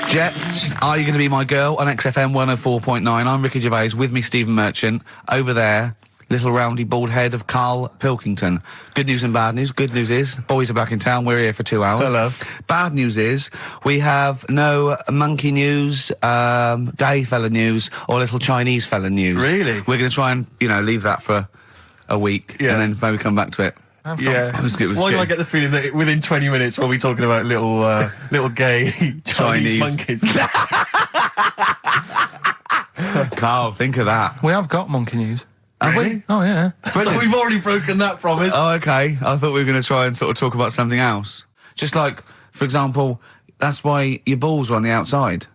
Jet, are you going to be my girl on XFM 104.9? I'm Ricky Gervais, with me Stephen Merchant. Over there, little roundy bald head of Karl Pilkington. Good news and bad news. Good news is, boys are back in town. We're here for 2 hours. Hello. Bad news is, we have no monkey news, gay fella news, or little Chinese fella news. Really? We're going to try and, leave that for a week, and then maybe come back to it. Yeah. Why do I get the feeling that within 20 minutes we'll be talking about little gay Chinese monkeys? Karl, think of that. We have got monkey news. Have we? Oh, yeah. So we've already broken that promise. Oh, okay. I thought we were going to try and sort of talk about something else. Just like, for example, that's why your balls are on the outside.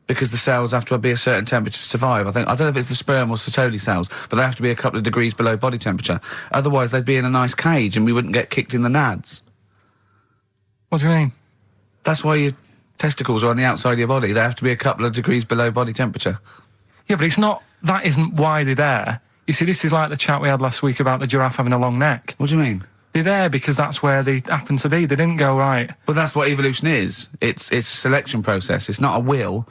Because the cells have to be a certain temperature to survive. I don't know if it's the sperm or Sertoli cells, but they have to be a couple of degrees below body temperature. Otherwise, they'd be in a nice cage and we wouldn't get kicked in the nads. What do you mean? That's why your testicles are on the outside of your body. They have to be a couple of degrees below body temperature. Yeah, but that isn't why they're there. You see, this is like the chat we had last week about the giraffe having a long neck. What do you mean? They're there because that's where they happen to be. They didn't go, right. Well, that's what evolution is. It's a selection process. It's not a will.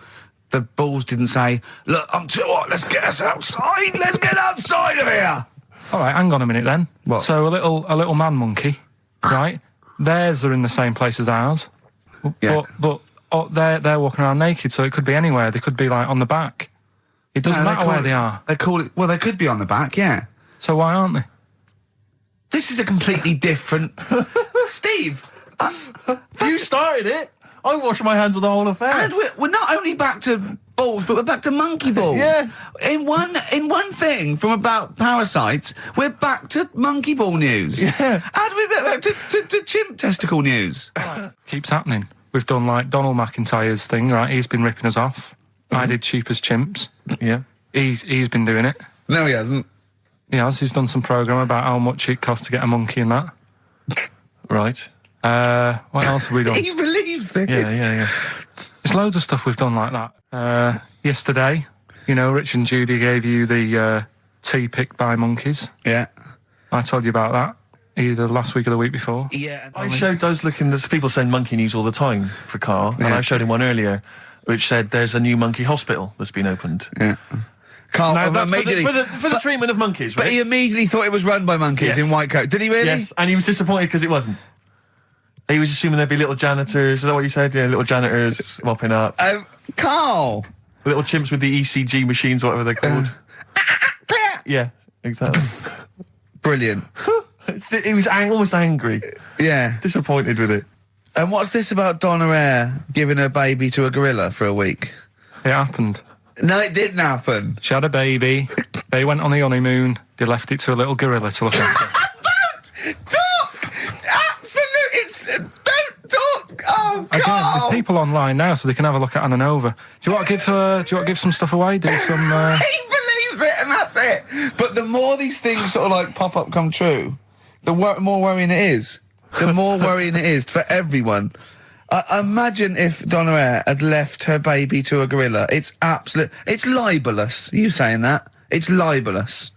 The balls didn't say, look, I'm too hot, let's get us outside, let's get outside of here! All right, hang on a minute then. What? So a little man monkey, right? Theirs are in the same place as ours. Yeah. But they're walking around naked, so it could be anywhere. They could be, like, on the back. It doesn't matter where they are. They call it... Well, they could be on the back, yeah. So why aren't they? This is a completely different... Steve! You started it. I wash my hands of the whole affair. And we're not only back to balls, but we're back to monkey balls. Yes. In one thing from about parasites, we're back to monkey ball news. Yeah. How do we get back to chimp testicle news? Keeps happening. We've done, like, Donald McIntyre's thing, right? He's been ripping us off. I did Cheap as Chimps. Yeah. He's been doing it. No, he hasn't. He has. He's done some programme about how much it costs to get a monkey and that. Right. What else have we done? He believes this. Yeah. There's loads of stuff we've done like that. Yesterday, Rich and Judy gave you the tea picked by monkeys. Yeah. I told you about that either last week or the week before. Yeah. I showed those there's people send monkey news all the time for Karl, and I showed him one earlier which said there's a new monkey hospital that's been opened. Yeah. Karl, Now, that's immediately... for the treatment of monkeys, right? But he immediately thought it was run by monkeys in white coat. Did he really? Yes, and he was disappointed because it wasn't. He was assuming there'd be little janitors. Is that what you said? Yeah, little janitors mopping up. Carl! Little chimps with the ECG machines, or whatever they're called. Yeah, exactly. Brilliant. He was almost angry. Yeah. Disappointed with it. And what's this about Donna Eyre giving her baby to a gorilla for a week? It happened. No, it didn't happen. She had a baby. They went on the honeymoon. They left it to a little gorilla to look after. Don't talk! Don't talk! Oh, God! Again, there's people online now, so they can have a look at Anna Nova. Do you want to give some stuff away? Do some... He believes it, and that's it. But the more these things sort of like pop up, come true, the more worrying it is. The more worrying it is for everyone. Imagine if Donna Eyre had left her baby to a gorilla. It's libelous. You saying that? It's libelous.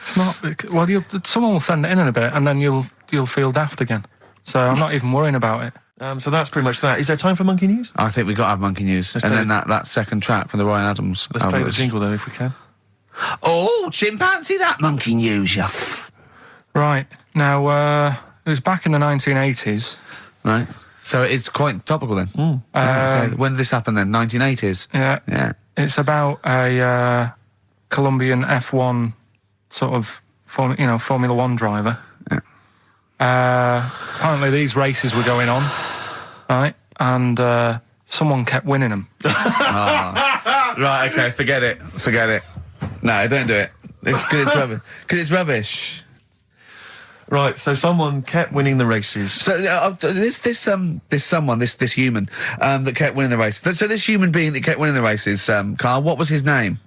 It's not... Well, someone will send it in a bit, and then you'll feel daft again. So I'm not even worrying about it. So that's pretty much that. Is there time for monkey news? I think we've got to have monkey news. And then that second track from the Ryan Adams. Let's play the jingle, though, if we can. Oh, chimpanzee, that monkey news, you Right. Now, it was back in the 1980s. Right. So it's quite topical then. Okay. When did this happen then? 1980s? Yeah. It's about a Colombian F1 sort of, Formula One driver. Yeah. Apparently these races were going on, right? And someone kept winning them. Right, okay, forget it. No, don't do it. It's because it's rubbish. Because it's rubbish. Right, so someone kept winning the races. So this human that kept winning the races. So this human being that kept winning the races, Karl, what was his name?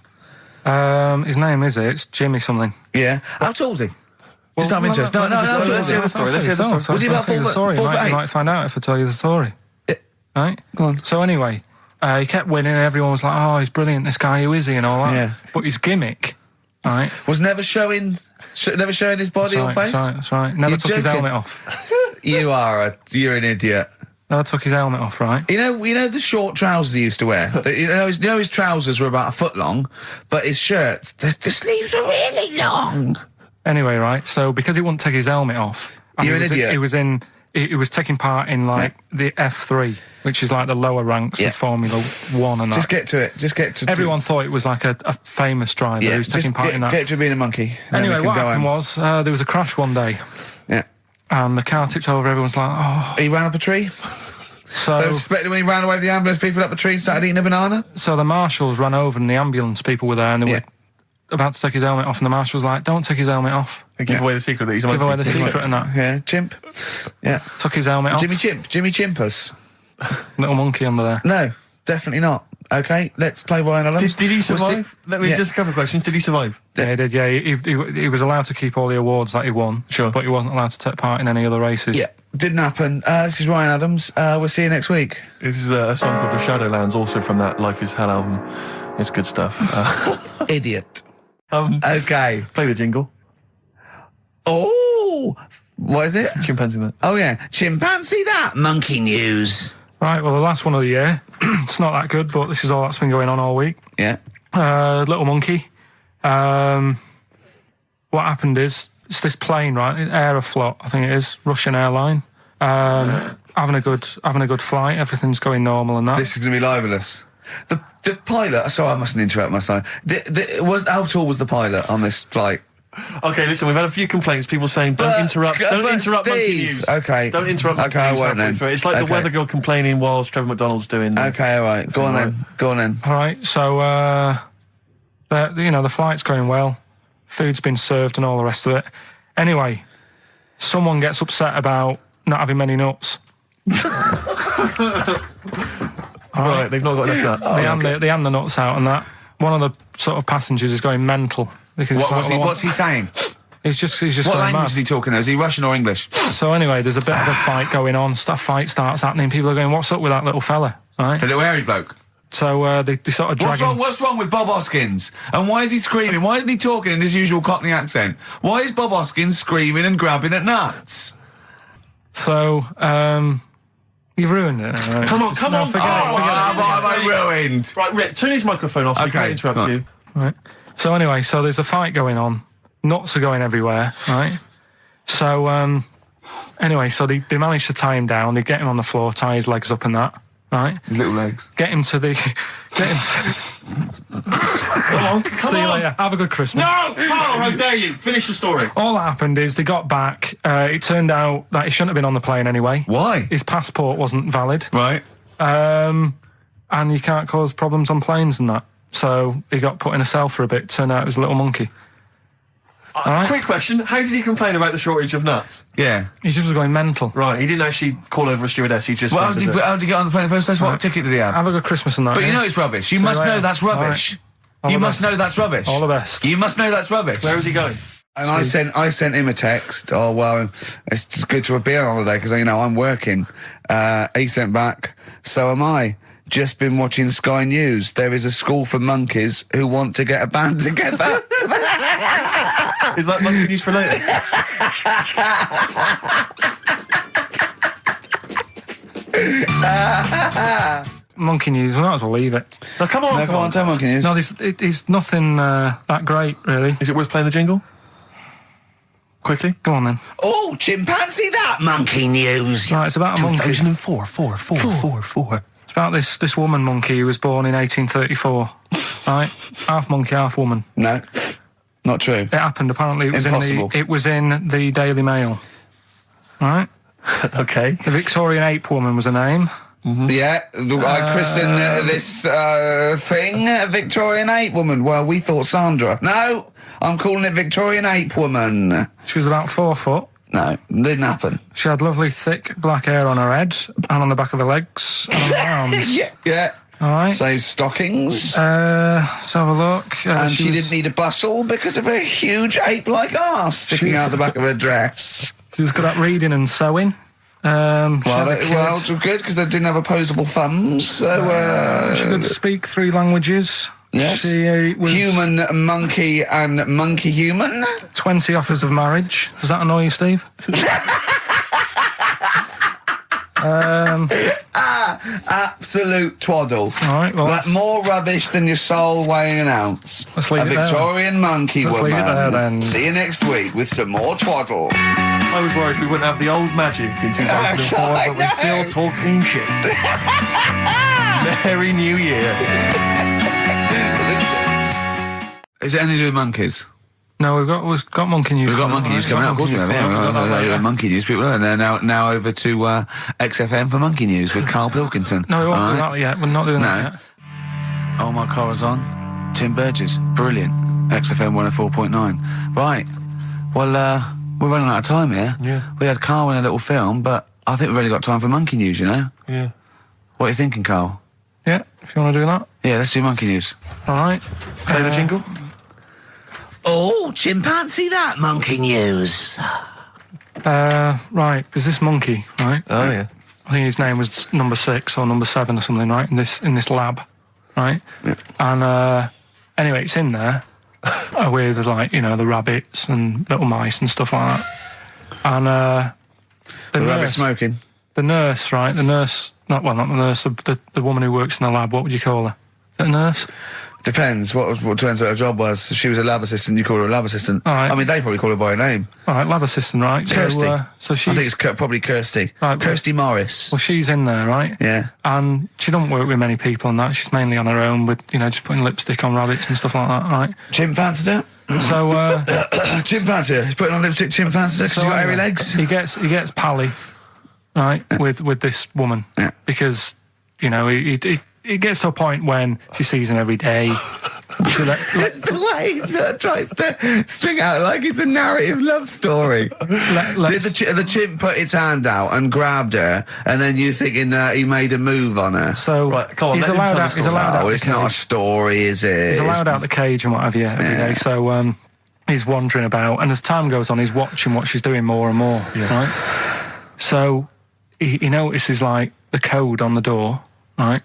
His name it's Jimmy something. Yeah. How tall is he? Just out of interest. No, let's hear the story. Let's hear the story. Was he about 4 foot 8? You might find out if I tell you the story. Right? Go on. So anyway, he kept winning. Everyone was like, "Oh, he's brilliant. This guy, who is he?" and all that. Yeah. But his gimmick, right, was never showing his body or face. That's right. Never took his helmet off. You're an idiot. I took his helmet off, right? You know the short trousers he used to wear. His trousers were about a foot long, but his shirts, the sleeves were really long. Anyway, right. So because he wouldn't take his helmet off, You're an idiot. He was taking part in the F3, which is like the lower ranks of Formula 1 and that. Just get to it. Everyone thought it was like a famous driver who was taking part in that. Get to being a monkey. Anyway, what happened was there was a crash one day. Yeah. And the car tipped over. Everyone's like, oh. He ran up a tree. So they suspected when he ran away with the ambulance people up a tree and started eating a banana. So the marshals ran over and the ambulance people were there and they were about to take his helmet off, and the marshal was like, don't take his helmet off. And give away the secret that he's a monkey. Give away the secret and that. Yeah, chimp. Yeah. Took his helmet off. Jimmy Chimpus. Little monkey under there. No, definitely not. Okay, let's play Ryan Adams. Did he survive? Let me just a couple of questions. Did he survive? Yeah, he did, yeah. He was allowed to keep all the awards that he won. Sure. But he wasn't allowed to take part in any other races. Yeah, didn't happen. This is Ryan Adams. We'll see you next week. This is a song called The Shadowlands, also from that Life is Hell album. It's good stuff. Idiot. Okay. Play the jingle. Oh, what is it? Chimpanzee that. Oh, yeah. Chimpanzee that. Monkey news. Right, well, the last one of the year. It's not that good, but this is all that's been going on all week. Yeah. Little monkey. What happened is, it's this plane, right? Aeroflot, I think it is, Russian airline. Having a good flight. Everything's going normal and that. This is going to be libelous. The pilot. Sorry, I mustn't interrupt my son. How tall was the pilot on this flight? Okay, listen, we've had a few complaints. People saying, don't interrupt monkey news. Okay. Don't interrupt monkey news. news. I won't then. It's like the weather girl complaining whilst Trevor McDonald's doing... Okay, all right. Go on then. All right, so, the flight's going well. Food's been served and all the rest of it. Anyway, someone gets upset about not having many nuts. Right, they've not got enough nuts. They hand the nuts out and that. One of the sort of passengers is going mental. Because What's he saying? He's just what going language mad. is he talking? Is he Russian or English? So anyway, there's a bit of a fight going on. Fight starts happening. People are going, "What's up with that little fella?" Right? The little hairy bloke. So they sort of drag him. What's wrong with Bob Hoskins? And why is he screaming? Why isn't he talking in his usual Cockney accent? Why is Bob Hoskins screaming and grabbing at nuts? So you've ruined it. Right? Come on. Forget it. What have I ruined? Right, Rick, turn his microphone off so we can't interrupt you. Right. So anyway, there's a fight going on. Nuts are going everywhere, right? So anyway, they manage to tie him down. They get him on the floor, tie his legs up and that, right? His little legs. Get him to Come on. See you later. Have a good Christmas. No! Carl, how dare you? Finish the story. All that happened is they got back. It turned out that he shouldn't have been on the plane anyway. Why? His passport wasn't valid. Right. And you can't cause problems on planes and that. So he got put in a cell for a bit. Turned out it was a little monkey. Right. Quick question. How did he complain about the shortage of nuts? Yeah. He just was going mental. Right, he didn't actually call over a stewardess. He just... Well, how did he get on the plane in the first place? What ticket did he have? Have a good Christmas and that. But you know it's rubbish. You must know that's rubbish. You must know that's rubbish. All the best. You must know that's rubbish. Where is he going? And I sent him a text. Oh, well, it's just good to be on holiday because, I'm working. He sent back, so am I. Just been watching Sky News. There is a school for monkeys who want to get a band together. Is that monkey news for later? Monkey news. We might as well leave it. No, come on. Tell monkey news. No, it's nothing that great, really. Is it worth playing the jingle? Quickly? Go on then. Oh, chimpanzee that monkey news. Right, it's about a monkey. 2004. It's about this woman monkey who was born in 1834. Right, half monkey, half woman. No, not true. It happened. Apparently, it was in the Daily Mail. Right. Okay. The Victorian ape woman was her name. Mm-hmm. Yeah, I christened this thing Victorian ape woman. Well, we thought Sandra. No, I'm calling it Victorian ape woman. She was about 4 foot. No, didn't happen. She had lovely thick black hair on her head and on the back of her legs and on her arms. Yeah. All right. So stockings. Let's have a look. And she didn't need a bustle because of a huge ape-like arse sticking out the back of her dress. She was good at reading and sewing. It's good because they didn't have opposable thumbs. So she could speak 3 languages. Yes. She was human, monkey, and monkey human. 20 offers of marriage. Does that annoy you, Steve? Absolute twaddle. All right, well, Like more rubbish than your soul weighing an ounce. Let's leave a it there. Victorian monkey Let's woman. leave it there, then. See you next week with some more twaddle. I was worried we wouldn't have the old magic in 2004, I but we're still know. talking shit. Merry New Year. Is it anything to do with monkeys? No, we've got monkey news. We've got monkey news coming out. Of course we have. Yeah, monkey news. People, and they're now over to XFM for monkey news with Karl Pilkington. No, we won't do that yet. We're not doing No. that yet. Oh My Corazon, Tim Burgess, brilliant. XFM 104.9. Right. Well, we're running out of time here. Yeah. We had Karl in a little film, but I think we've only got time for monkey news. You know. Yeah. What are you thinking, Karl? Yeah, if you want to do that. Yeah, let's do monkey news. All right. Play the jingle. Oh, chimpanzee, that monkey news. Right, there's this monkey, right? Oh, yeah. I think his name was number 6 or number 7 or something, right? In this lab, right? Yeah. And anyway, it's in there with like the rabbits and little mice and stuff like that. And The rabbit smoking. the nurse, right? The nurse, not the nurse, the woman who works in the lab. What would you call her? Is it a nurse? Depends. What depends what her job was. If she was a lab assistant, you call her a lab assistant. All right. I mean, they probably call her by her name. All right, lab assistant, right? Kirsty. So she's I think it's probably Kirsty. Right, Kirsty Morris. well, she's in there, right? Yeah. And she don't work with many people and that. She's mainly on her own with, just putting lipstick on rabbits and stuff like that, right? Chimpanzee it? So, Chimpanzee it. He's putting on lipstick chimpanzee because she's got hairy legs. He gets pally, right, with this woman. Yeah. Because, it gets to a point when she sees him every day. It's the way he sort of tries to string out like it's a narrative love story. Did the chimp put its hand out and grabbed her, and then you thinking that he made a move on her? So Right, come on, he's let him allowed tell out. the He's story. allowed out. Oh, the it's not a cage. story, is it? He's allowed out the cage and what have you every day. So he's wandering about, and as time goes on, he's watching what she's doing more and more. Right. So he notices like the code on the door, right?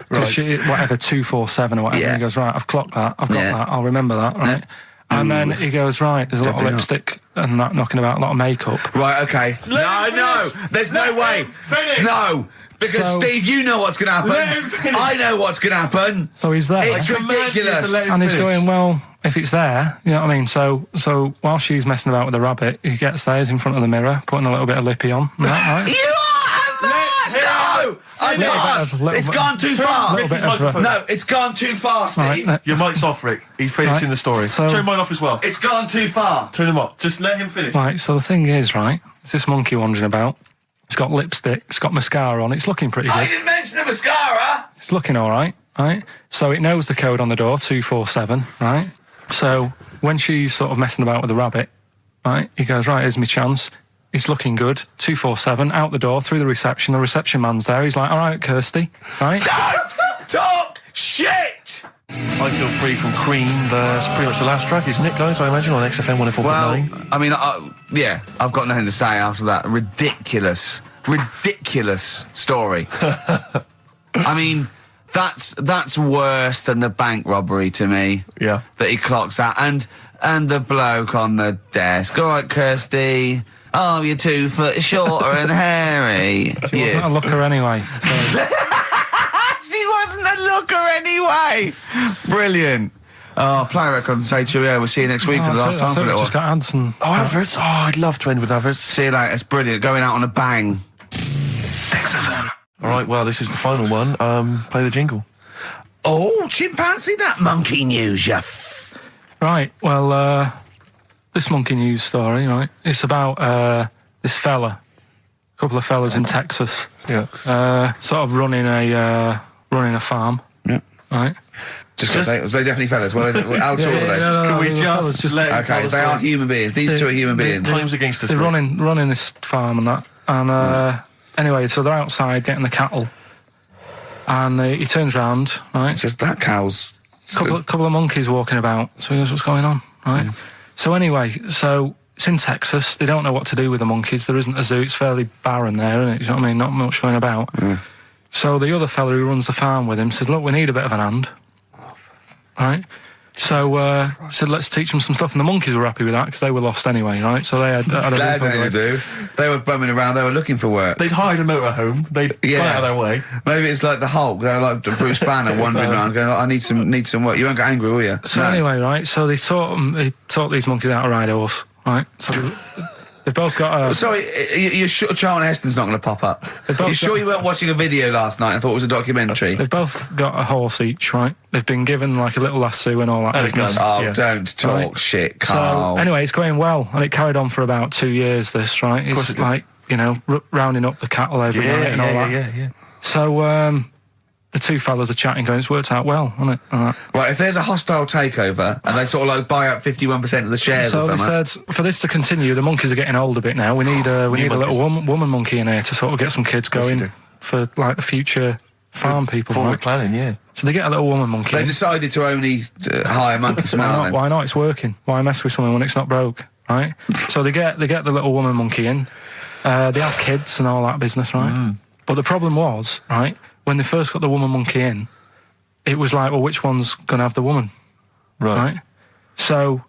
Because whatever 247 or whatever. Yeah. He goes, right, I've clocked that. I've got that. I'll remember that. Right. And then he goes, right, there's a lot of Definitely not. lipstick and that knocking about, a lot of makeup. Right, okay. No, there's no way. Finish. No, because So- Steve, you know what's going to happen. Let him finish. I know what's going to happen. So he's there. It's ridiculous. And he's going, well, if it's there, you know what I mean? So while she's messing about with the rabbit, he gets there, he's in front of the mirror, putting a little bit of lippy on. Right? You are no! I can't. It's gone too far. little bit of No, it's gone too far, Steve. Right, Your mic's off, Rick. He's finishing Right. the story. So- Turn mine off as well. It's gone too far. Turn them off. Just let him finish. Right, so the thing is, right, it's this monkey wandering about. It's got lipstick, it's got mascara on, it's looking pretty I good. didn't mention the mascara. It's looking all right, right? So it knows the code on the door, 247, right? So when she's sort of messing about with the rabbit, right, he goes, right, here's my chance. It's looking good, 247, out the door, through the reception man's there. He's like, all right, Kirsty, right? Don't talk shit. I Feel Free from Cream. That's pretty much the last track, isn't it, guys? I imagine on XFM 104.9. Well, I mean, yeah, I've got nothing to say after that ridiculous story. I mean, that's worse than the bank robbery to me. Yeah. That he clocks that, and the bloke on the desk. All right, Kirsty. Oh, you're 2 foot shorter and hairy. She wasn't a looker anyway. So. She wasn't a looker anyway. Brilliant. Oh, play a record and say cheerio. We'll see you next week for the last time for a little Just while. got ads and... Oh, adverts. Oh, I'd love to end with adverts. See you later. It's brilliant. Going out on a bang. All right, well, this is the final one. Play the jingle. Oh, chimpanzee, that monkey news, you Right, well, this monkey news story, right, it's about this fella, a couple of fellas in Texas, Yeah. sort of running a farm, Yeah. right? Just because they definitely fellas. Well, how tall are they? no, Can we the fellas just let him Okay, tell the they are story? human beings. These two are human beings. Time's against us. They're Rick. running this farm and that, and anyway, so they're outside getting the cattle, and he turns round, right? It's just that cow's... couple of monkeys walking about. So he goes, what's going on? Right. So anyway, so it's in Texas. They don't know what to do with the monkeys. There isn't a zoo. It's fairly barren there, isn't it? You know what I mean? Not much going about. So the other fella who runs the farm with him said, look, we need a bit of an hand. Right. So said, let's teach them some stuff, and the monkeys were happy with that because they were lost anyway, right? So they had They had nothing to do. They were bumming around. They were looking for work. They'd hired a motorhome. They'd gone out of their way. Maybe it's like the Hulk. They're like Bruce Banner wandering around, going, "I need some work." You won't get angry, will you? So anyway, right? So they taught these monkeys how to ride a horse, right? So they've both got a... Sorry, you're sure Charlton Heston's not going to pop up? You're sure you weren't watching a video last night and thought it was a documentary? They've both got a horse each, right? They've been given like a little lasso and all that business. Don't talk shit, Carl. So anyway, it's going well, and it carried on for about 2 years, this, right? It's like, you know, rounding up the cattle every night and all that. Yeah. So, the two fellas are chatting, going, it's worked out well, hasn't it? Right, if there's a hostile takeover and they sort of like buy up 51% of the shares or something. So they said, for this to continue, the monkeys are getting old a bit now. We need a little woman monkey in here to sort of get some kids going for like the future farm people. Forward planning, yeah. So they get a little woman monkey. They decided to only hire monkeys from now. Why not? It's working. Why mess with something when it's not broke, right? So they get the little woman monkey in. They have kids and all that business, right? But the problem was, right, when they first got the woman monkey in, it was like, well, which one's going to have the woman? Right? So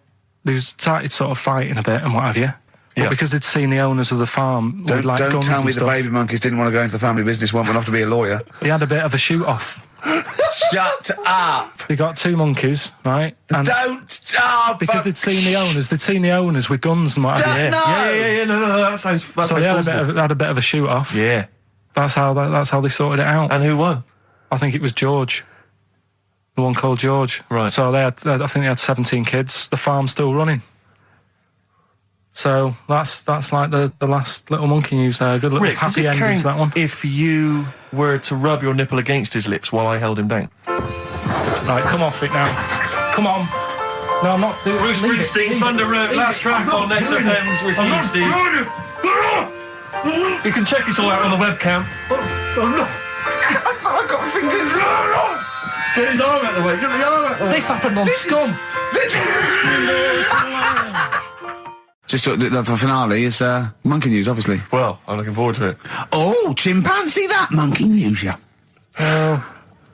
they started sort of fighting a bit and what have you. But because they'd seen the owners of the farm with like guns and stuff. Don't tell me the baby monkeys didn't want to go into the family business, one went off to be a lawyer. They had a bit of a shoot-off. Shut up! They got two monkeys, right? And because they'd seen the owners with guns and what have you. Yeah, no, that sounds so they had a bit of a shoot-off. Yeah. That's how they sorted it out. And who won? I think it was George. The one called George. Right. So I think they had 17 kids. The farm's still running. So that's like the last little monkey news there. Good little happy ending to that one. If you were to rub your nipple against his lips while I held him down. Right, come off it now. Come on. No, I'm not doing it. Bruce Springsteen, Thunder Road, last track on XFM's with you, Steve. You can check this all out on the webcam. I've got fingers. Get his arm out of the way. Get the arm out of the way. This happened on Scum. Just the finale is monkey news, obviously. Well, I'm looking forward to it. Oh, chimpanzee, that monkey news, yeah.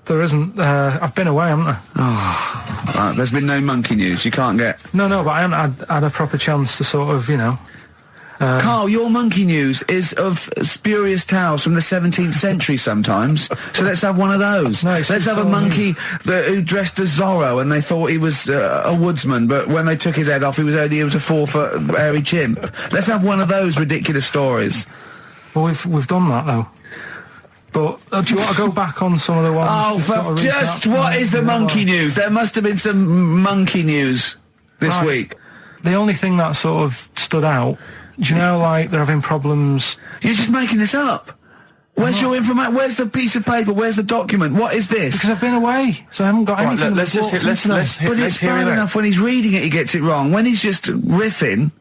There isn't. I've been away, haven't I? Oh, right, there's been no monkey news. You can't get. No, but I haven't had a proper chance to sort of, you know. Carl, your monkey news is of spurious tales from the 17th century sometimes. So let's have one of those. No, let's have a monkey who dressed as Zorro and they thought he was a woodsman, but when they took his head off, he was a 4-foot hairy chimp. Let's have one of those ridiculous stories. Well, we've done that though. But do you want to go back on some of the ones? Oh, what is the monkey news? There must have been some monkey news this week. The only thing that sort of stood out. Do you know, like, they're having problems... You're just making this up. Where's your information? Where's the piece of paper? Where's the document? What is this? Because I've been away, so I haven't got anything. Let's hear But it's bad enough when he's reading it, he gets it wrong. When he's just riffing,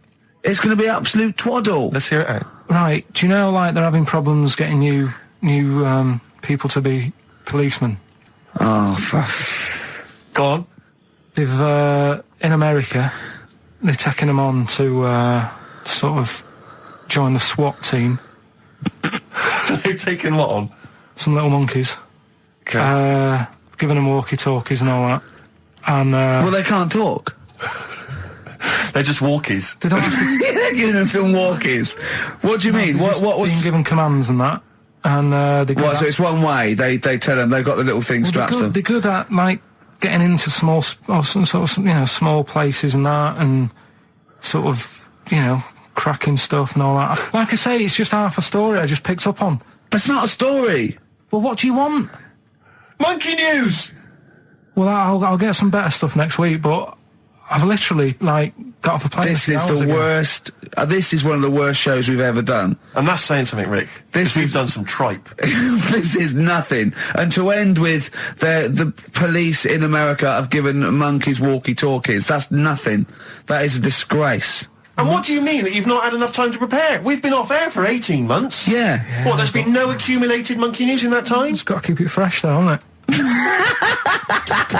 it's going to be absolute twaddle. Let's hear it out. Right. Do you know, like, they're having problems getting new people to be policemen? Oh, fuck. Go on. They've, in America, they're taking them on to, sort of join the SWAT team. They've taken what on? Some little monkeys. Okay. Giving them walkie-talkies and all that. And well, they can't talk. They're just walkies. They don't have to... They're giving them some walkies. What do you mean? What was being given commands and that? And so it's one way. They tell them they've got the little thing strapped to them. They're good at like getting into small places and that, and sort of cracking stuff and all that. Like I say, it's just half a story I just picked up on. That's not a story. Well, what do you want? Monkey news! Well, I'll get some better stuff next week, but I've literally, got off a plane. This is the worst. This is one of the worst shows we've ever done. And that's saying something, Rick. We've done some tripe. This is nothing. And to end with the police in America have given monkeys walkie-talkies. That's nothing. That is a disgrace. And what do you mean that you've not had enough time to prepare? We've been off air for 18 months. Yeah. What, there's been no accumulated monkey news in that time? It's got to keep it fresh, though, hasn't it?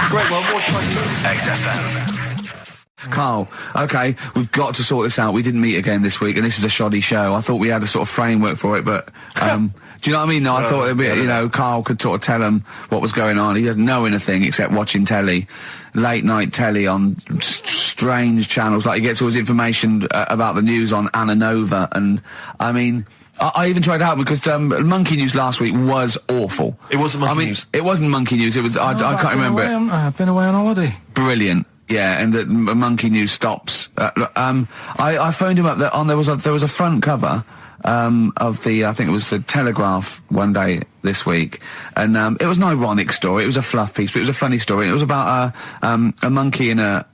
Great one. What time? XFM. Carl, okay, we've got to sort this out. We didn't meet again this week, and this is a shoddy show. I thought we had a sort of framework for it, but, do you know what I mean? No, I thought it'd be, Carl could sort of tell him what was going on. He doesn't know anything except watching telly, late night telly on strange channels. Like, he gets all his information about the news on Anna Nova, and, I mean, I even tried to help because Monkey News last week was awful. It wasn't Monkey News. It wasn't Monkey News. It was. I can't remember it. I've been away on holiday. Brilliant. Yeah, and the Monkey News stops. I phoned him up. There was a front cover of the, I think it was the Telegraph one day this week, and it was an ironic story. It was a fluff piece, but it was a funny story. It was about a monkey in a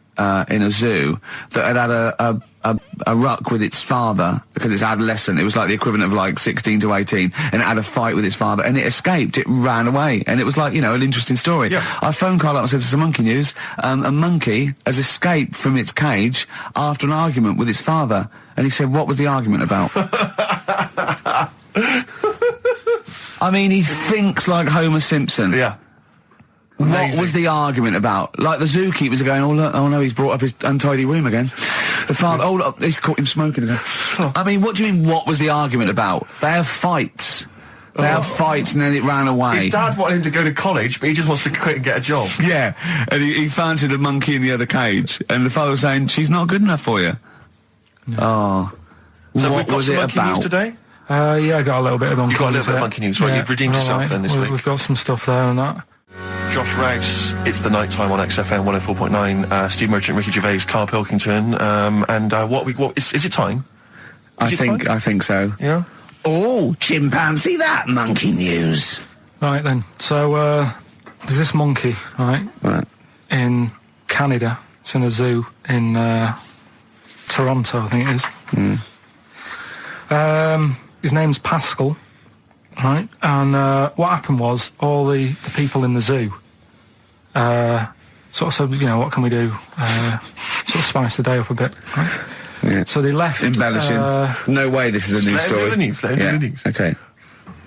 zoo that had a ruck with its father because it's adolescent. It was like the equivalent of like 16 to 18, and it had a fight with its father, and it escaped. It ran away, and it was like, an interesting story. Yeah. I phoned Carl up and said, "This is a Monkey News. A monkey has escaped from its cage after an argument with its father." And he said, "What was the argument about?" I mean, he thinks like Homer Simpson. Yeah. What Amazing. was the argument about? Like, the zookeepers are going, oh no, he's brought up his untidy room again. The father, look, he's caught him smoking again. I mean, what do you mean, what was the argument about? They have fights. They have fights, and then it ran away. His dad wanted him to go to college, but he just wants to quit and get a job. Yeah, and he fancied a monkey in the other cage, and the father was saying, "She's not good enough for you." No. Oh. So what we've got was some it Monkey about? News today? Yeah, I got a little bit of Monkey News. You got a little bit of Monkey News, right? You've redeemed yourself right. then this week. We've got some stuff there and that. Josh Rouse, it's the night time on XFM 104.9. Steve Merchant, Ricky Gervais, Karl Pilkington, and what is it time? I think so. Yeah. Oh, chimpanzee, that Monkey News. Right then, so there's this monkey, right, in Canada. It's in a zoo in Toronto, I think it is. His name's Pascal, right? And what happened was all the people in the zoo sort of said, what can we do? Sort of spice the day up a bit, right? Yeah. So they left. Embellishing. No way this is a news story. Let him do the news. Okay.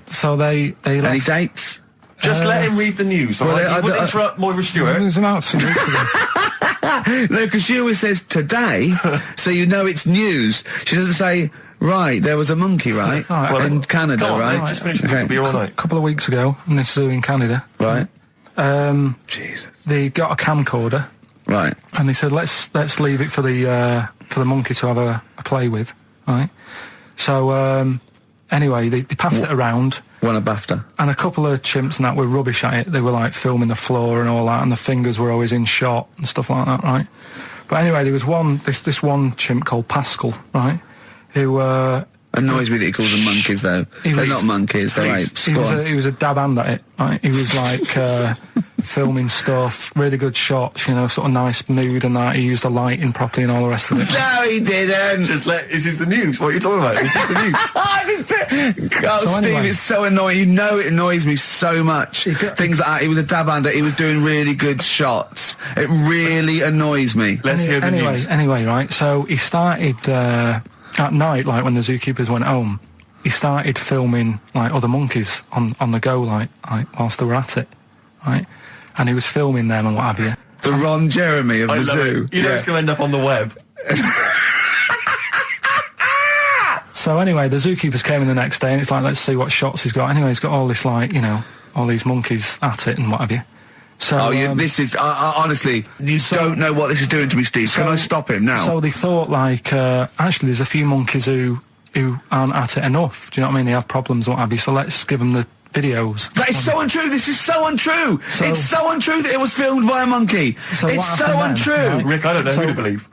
So they left. Any dates? Just let him read the news, all right? You wouldn't interrupt Moira Stewart. There's about 2 weeks ago. No, because she always says today, so you know it's news. She doesn't say, right, there was a monkey, right? In Canada, come on, right? Just finish it. It'll be all night. A couple of weeks ago in this zoo in Canada. Right. Jesus. They got a camcorder. Right. And they said, let's leave it for the monkey to have a play with, right? So anyway, they passed it around. Won a BAFTA. And a couple of chimps and that were rubbish at it. They were like filming the floor and all that, and the fingers were always in shot and stuff like that, right? But anyway, there was this one chimp called Pascal, right? Who annoys me that he calls them monkeys, though. They're not monkeys, they're apes. He was a dab hand at it, right? He was like filming stuff, really good shots, sort of nice mood and that. He used the lighting properly and all the rest of it. No, he didn't. This is the news. What are you talking about? This is the news. Steve, it's so annoying. It annoys me so much. Things like that. He was a dab hand. He was doing really good shots. It really annoys me. Let's hear the news. Anyway, right, so he started at night, like when the zookeepers went home, he started filming like other monkeys on the go, like whilst they were at it, right? And he was filming them and what have you. The Ron Jeremy of the zoo. You know it's going to end up on the web. So anyway, the zookeepers came in the next day, and it's like, let's see what shots he's got. Anyway, he's got all this all these monkeys at it and what have you. So this is honestly, you don't know what this is doing to me, Steve. Can I stop him now? So they thought actually there's a few monkeys who aren't at it enough. Do you know what I mean? They have problems and what have you. So let's give them the videos. That is so untrue. This is so untrue. It's so untrue that it was filmed by a monkey. So it's so untrue. Right? Rick, I don't know who to believe.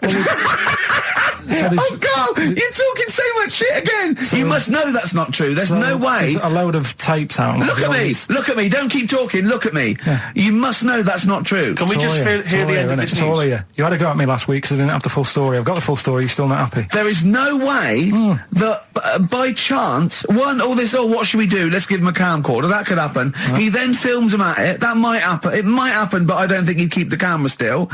Oh, Carl, you're talking so much shit again. You must know that's not true. There's no way. There's a load of tapes out. Look at me. Don't keep talking. Look at me. Yeah. You must know that's not true. Can we just hear the end of this news? All here. You had to go at me last week because I didn't have the full story. I've got the full story. You're still not happy. There is no way that by chance, what should we do? Let's give him a camcorder. That could happen. Right. He then films him at it. That might happen. It might happen, but I don't think he'd keep the camera still.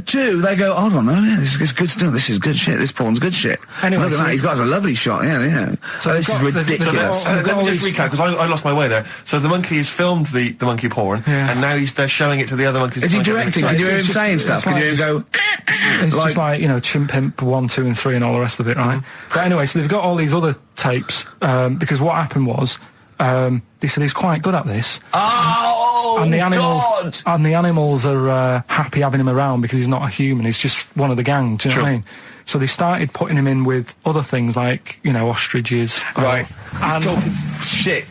Two, they go, I don't know. This is good stuff. this is good shit. This porn's good shit. Anyway, look at that. He's got a lovely shot. Yeah. So this is ridiculous. Let me just recap, because I lost my way there. So the monkey has filmed the monkey porn, and now they're showing it to the other monkeys. Is he directing? Can you hear him saying stuff? Can you hear him go... It's just like, Chimp Pimp 1, 2 and 3 and all the rest of it, right? But anyway, so they've got all these other tapes, because what happened was, they said he's quite good at this. Oh, and the animals, God! And the animals are happy having him around because he's not a human, he's just one of the gang, do you know what I mean? So they started putting him in with other things like, ostriches. Right. And talking shit.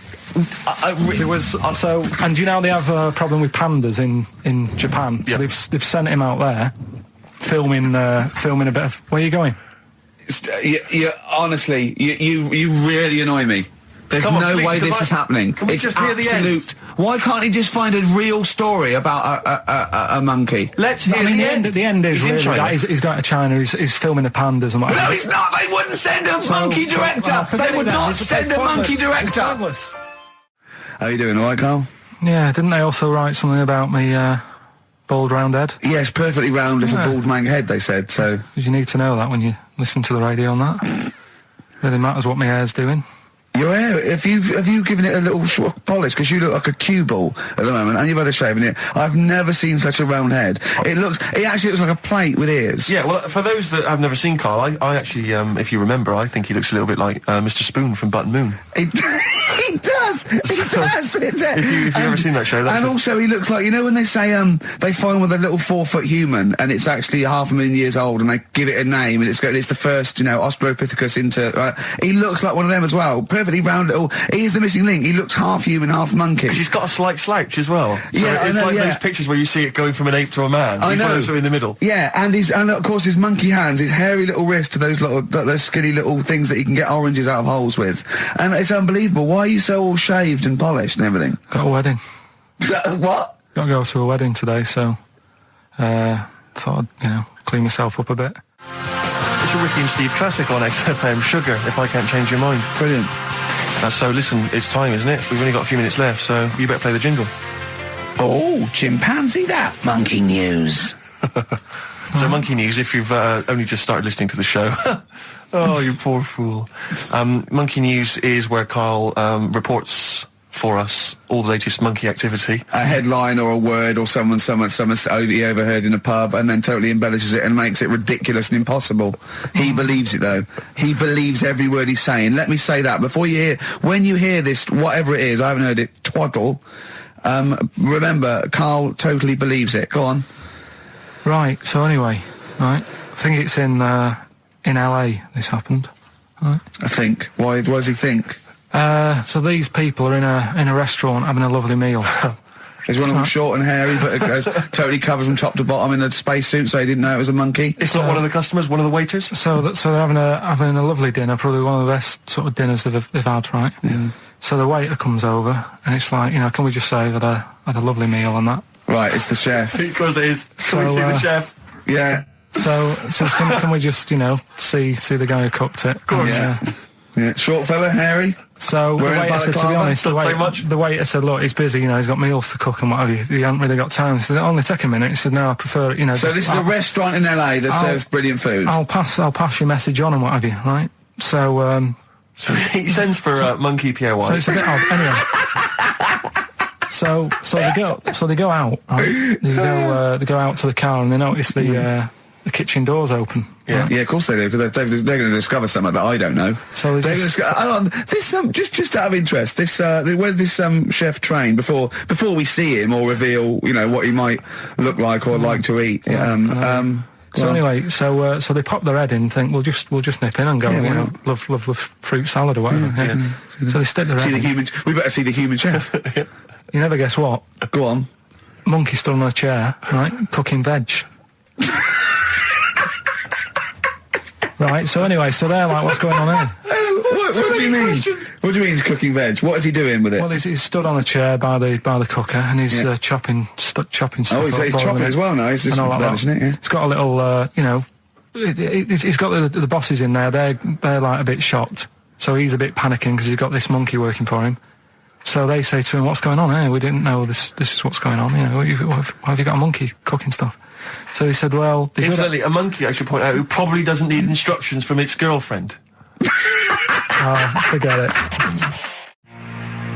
There was also, and do you know they have a problem with pandas in Japan? So they've sent him out there, filming a bit of. Where are you going? Honestly, you really annoy me. There's no way this is happening. Can we just hear the end? Why can't he just find a real story about a monkey? Let's hear the end. The end is really that he's going to China. He's filming the pandas and whatever. No, he's not. They wouldn't send a monkey director. They would not send a monkey director. How are you doing? All right, Carl? Yeah. Didn't they also write something about me? Bald round head? Yes, perfectly round little bald man head, they said, so... Because you need to know that when you listen to the radio on that. Really matters what my hair's doing. Your hair, have you given it a little polish? Because you look like a cue ball at the moment, and you've had a shave in it. I've never seen such a round head. It actually looks like a plate with ears. Yeah, well, for those that have never seen Carl, I actually, if you remember, I think he looks a little bit like Mr. Spoon from Button Moon. He does. If you've ever seen that show, and also he looks like, when they say they find with a little 4-foot human and it's actually 500,000 years old and they give it a name and it's the first Australopithecus into. He looks like one of them as well. Perfectly round little. He is the missing link. He looks half human, half monkey. Because he's got a slight slouch as well. So yeah, it's those pictures where you see it going from an ape to a man. He's one of those in the middle. Yeah, and of course his monkey hands, his hairy little wrist to those skinny little things that you can get oranges out of holes with, and it's unbelievable. Why are you so all shaved and polished and everything? Got a wedding. What? Got to go to a wedding today, so thought I'd clean myself up a bit. It's a Ricky and Steve classic on XFM, Sugar, If I Can't Change Your Mind. Brilliant. So listen, it's time, isn't it? We've only got a few minutes left, so you better play the jingle. Oh, chimpanzee that. Monkey news. So monkey news, if you've only just started listening to the show. Oh, you poor fool. Monkey news is where Carl reports for us all the latest monkey activity. A headline or a word or someone he overheard in a pub and then totally embellishes it and makes it ridiculous and impossible. He believes it, though. He believes every word he's saying. Let me say that. When you hear this, whatever it is, I haven't heard it, twaddle, remember, Carl totally believes it. Go on. Right, so anyway, I think it's in LA this happened. Right. I think. Why does he think? So these people are in a restaurant having a lovely meal. Is one of them short and hairy, but it goes totally covered from top to bottom in a spacesuit, so he didn't know it was a monkey? It's not one of the customers, one of the waiters? So they're having a lovely dinner, probably one of the best sort of dinners they've had, right? Yeah. So the waiter comes over, and it's like, can we just say I've had a lovely meal and that? Right, it's the chef. Because it is. Can we see the chef? Yeah. So can we just, see the guy who cooked it? Of course. Yeah. Short fella, hairy. So the waiter said, to be honest, the waiter said, look, he's busy, he's got meals to cook and what have you. He hasn't really got time. He said, only take a minute. He said, no, I prefer, So this is a restaurant in LA that serves brilliant food. I'll pass your message on and what have you, right? So, So he sends for Monkey Pierre White. So it's a bit odd. Anyway. So they go out. Right? They go out to the car and they notice the kitchen door's open. Yeah, right? yeah, of course they do, because they're going to discover something that I don't know. So they're going to just out of interest, where did this chef train before we see him or reveal what he might look like or like to eat? So anyway, so they pop their head in and think we'll just nip in and go, love fruit salad or whatever. Yeah. So they stick their head in. We better see the human chef. You never guess what? Go on. Monkey stood on a chair, right, cooking veg. Right, so anyway, they're like, what's going on here? What do you mean? What do you mean he's cooking veg? What is he doing with it? Well, he's stood on a chair by the cooker and he's chopping stuff. Oh, he's chopping as well now. He's just relishing it. Yeah. It's got a little, he's got the bosses in there. They're like a bit shocked, so he's a bit panicking because he's got this monkey working for him. So they say to him, "What's going on here? We didn't know this is what's going on. You know, why have you got a monkey cooking stuff?" So he said, "Well..." Incidentally, a monkey, I should point out, who probably doesn't need instructions from its girlfriend. Forget it.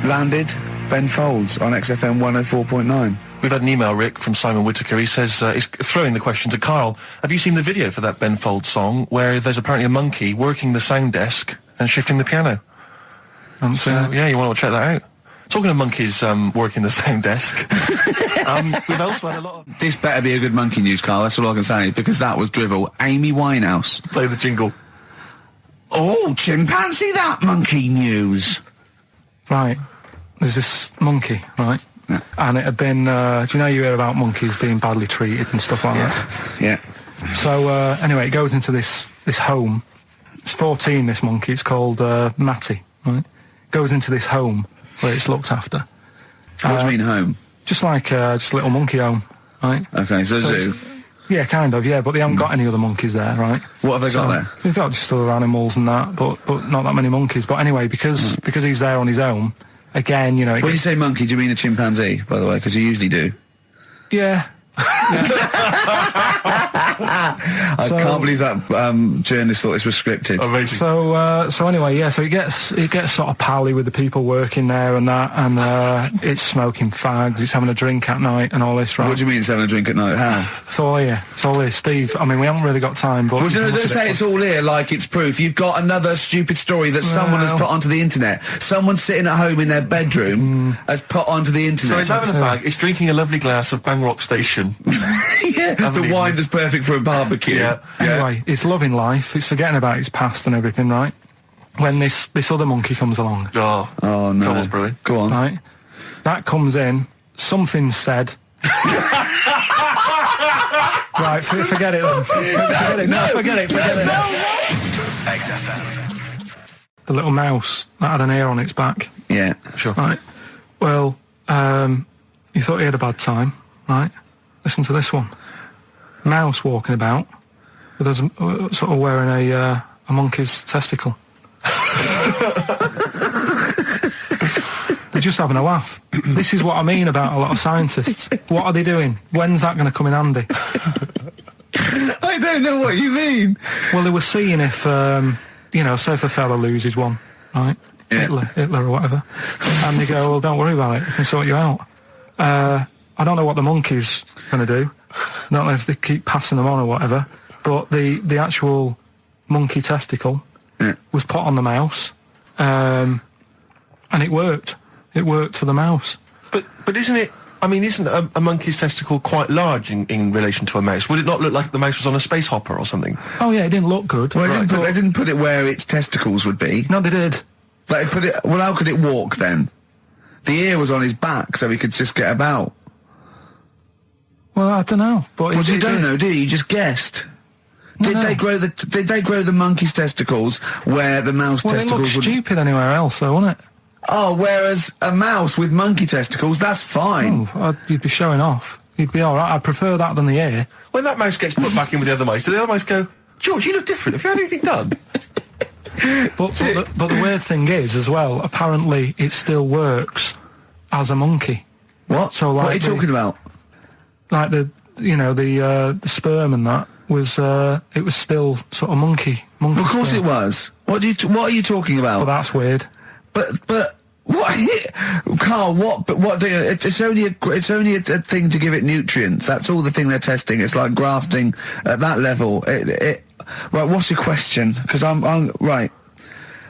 Landed Ben Folds on XFM 104.9. We've had an email, Rick, from Simon Whittaker. He says, he's throwing the question to Carl. Have you seen the video for that Ben Folds song where there's apparently a monkey working the sound desk and shifting the piano? Yeah, you want to check that out? Talking of monkeys working the sound desk, we've also had a lot of... This better be a good monkey news, Carl, that's all I can say, because that was drivel. Amy Winehouse. Play the jingle. Oh, chimpanzee that monkey news. Right. There's this monkey, right? Yeah. And it had been, do you know you hear about monkeys being badly treated and stuff like that? Yeah. So, anyway, it goes into this home. It's 14, this monkey. It's called Matty, right? Goes into this home where it's looked after. What do you mean home? Just like, just a little monkey home, right? Okay, so zoo. Yeah, kind of, yeah, but they haven't got any other monkeys there, right? What have they got there? They've got just other animals and that, but not that many monkeys. But anyway, because he's there on his own, again, you know... When you say monkey, do you mean a chimpanzee, by the way? Because you usually do. Yeah. I can't believe that journalist thought this was scripted. Amazing. So anyway, yeah. So it gets sort of pally with the people working there and that, and it's smoking fags. It's having a drink at night and all this, right? What do you mean it's having a drink at night? How? It's all here. It's all here, Steve. I mean, we haven't really got time, but Well, don't say it's all here like it's proof. You've got another stupid story that someone has put onto the internet. Someone sitting at home in their bedroom has put onto the internet. So it's having a fag, it's drinking a lovely glass of Bang Rock Station. Yeah, the wine that's perfect for a barbecue. Yeah. Anyway, it's loving life. It's forgetting about its past and everything, right? When this other monkey comes along, Oh no. Trouble's brewing. Go on. right? That comes in. Something said. Right, forget it then. Forget it. No, forget it. XFM. The little mouse that had an ear on its back. Yeah. Sure. Right. Well, you thought he had a bad time, right? Listen to this one. Mouse walking about with us sort of wearing a monkey's testicle. They're just having a laugh. This is what I mean about a lot of scientists. What are they doing? When's that going to come in handy? I don't know what you mean. Well, they were seeing if, you know, say if a fella loses one, right? Yeah. Hitler or whatever. And they go, well, don't worry about it. We can sort you out. I don't know what the monkey's going to do. I don't know if they keep passing them on or whatever. But the actual monkey testicle was put on the mouse. And it worked. It worked for the mouse. But isn't it... I mean, isn't a monkey's testicle quite large in relation to a mouse? Would it not look like the mouse was on a space hopper or something? Oh, yeah, it didn't look good. Well, they didn't put it where its testicles would be. No, they did. Like, well, how could it walk then? The ear was on his back, so he could just get about. Well, I don't know. But Well, you don't know, do you? You just guessed. Did they grow the monkey's testicles where the mouse Well, it testicles looked would... stupid anywhere else, though, wouldn't it? Oh, whereas a mouse with monkey testicles, that's fine. You'd be showing off. You'd be all right. I'd prefer that than the ear. When that mouse gets put back in with the other mice, do the other mice go, George, you look different. Have you had anything done? But the weird thing is, as well, apparently it still works as a monkey. What? So, like, what are you talking about? Like the sperm and that was it was still sort of monkey. Of course sperm. it was. What are you talking about? But that's weird. But what, Carl? What? But what? It's only a thing to give it nutrients. That's all the thing they're testing. It's like grafting at that level. Right. What's your question? Because I'm right.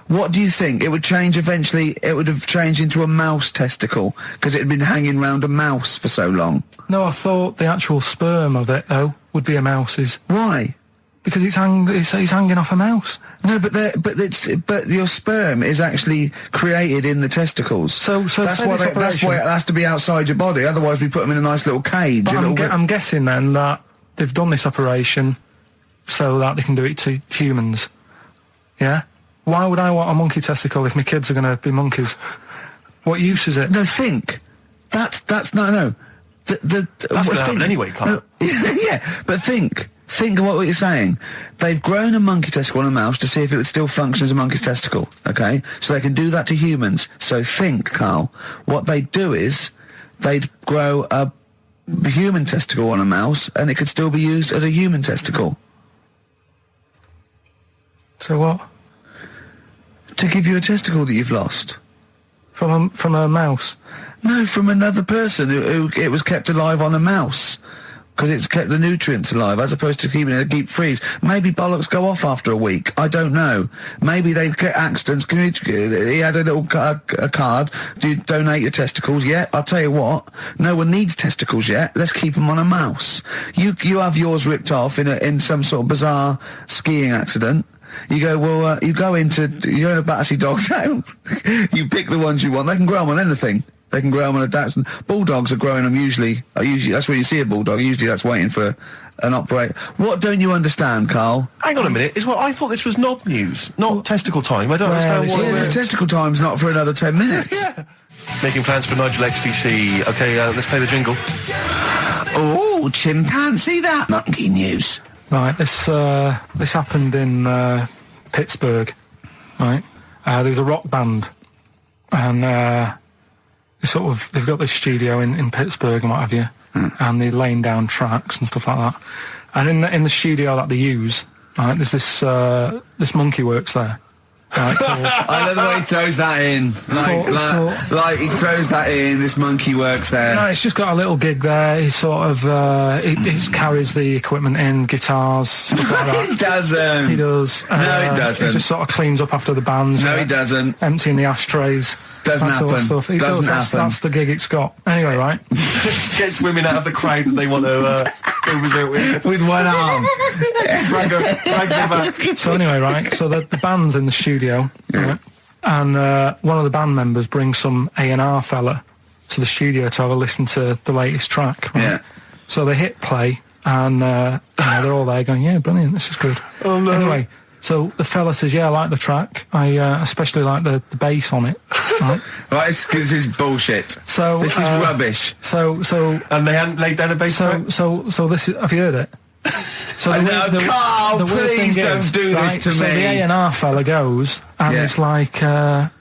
What do you think? It would change eventually. It would have changed into a mouse testicle because it had been hanging around a mouse for so long. No, I thought the actual sperm of it though would be a mouse's. Why? Because it's hanging off a mouse. No, but your sperm is actually created in the testicles. So that's why it has to be outside your body. Otherwise, we put them in a nice little cage. But I'm guessing then that they've done this operation so that they can do it to humans. Yeah. Why would I want a monkey testicle if my kids are going to be monkeys? What use is it? No, think. That's no. That's going to happen anyway, Carl. Yeah, but think Think of what you're saying. They've grown a monkey testicle on a mouse to see if it would still function as a monkey's testicle, okay? So they can do that to humans. So think, Carl, what they'd do is they'd grow a human testicle on a mouse and it could still be used as a human testicle. So what? To give you a testicle that you've lost. From a mouse? No, from another person who it was kept alive on a mouse. Because it's kept the nutrients alive, as opposed to keeping it in a deep freeze. Maybe bollocks go off after a week. I don't know. Maybe they get accidents. He had a little a card. Do you donate your testicles? Yeah, I'll tell you what. No one needs testicles yet. Let's keep them on a mouse. You have yours ripped off in some sort of bizarre skiing accident. You go, well, you're in a Battersea Dog Town. You pick the ones you want. They can grow them on anything. They can grow them on a Dachshund. Bulldogs are growing them usually, that's where you see a bulldog. Usually that's waiting for an operator. What don't you understand, Carl? Hang on a minute. I thought this was knob news, not testicle time. I don't understand what... Yeah, this testicle time's not for another 10 minutes. Yeah. Making plans for Nigel XTC. Okay, let's play the jingle. Oh, chimpanzee that. Monkey news. Right, this happened in Pittsburgh, right? There was a rock band, and they've got this studio in Pittsburgh and what have you, and they're laying down tracks and stuff like that. And in the studio that they use, right, there's this monkey works there. Right, I love the way he throws that in. Like he throws that in. This monkey works there. No, it's just got a little gig there. He sort of he carries the equipment in, guitars, stuff like that. He doesn't. He does. No, he doesn't. He just sort of cleans up after the bands. No, he doesn't. Emptying the ashtrays. Doesn't that happen. Sort of stuff. He Doesn't does. happen. That's the gig it's got. Anyway, right. Gets women out of the crowd that they want to go visit with. With one arm. Drag them back. So anyway, right. So the band's in the studio, right? And one of the band members brings some A&R fella to the studio to have a listen to the latest track. Right? Yeah. So they hit play, and they're all there going, "Yeah, brilliant, this is good." Oh no. Anyway, so the fella says, "Yeah, I like the track. I especially like the bass on it." Right. Right, this is bullshit. So this is rubbish. So and they hadn't laid down a bass track? So this is. Have you heard it? So Carl, the weird please thing don't is, do right, this to so me. the A&R fella goes, and it's like the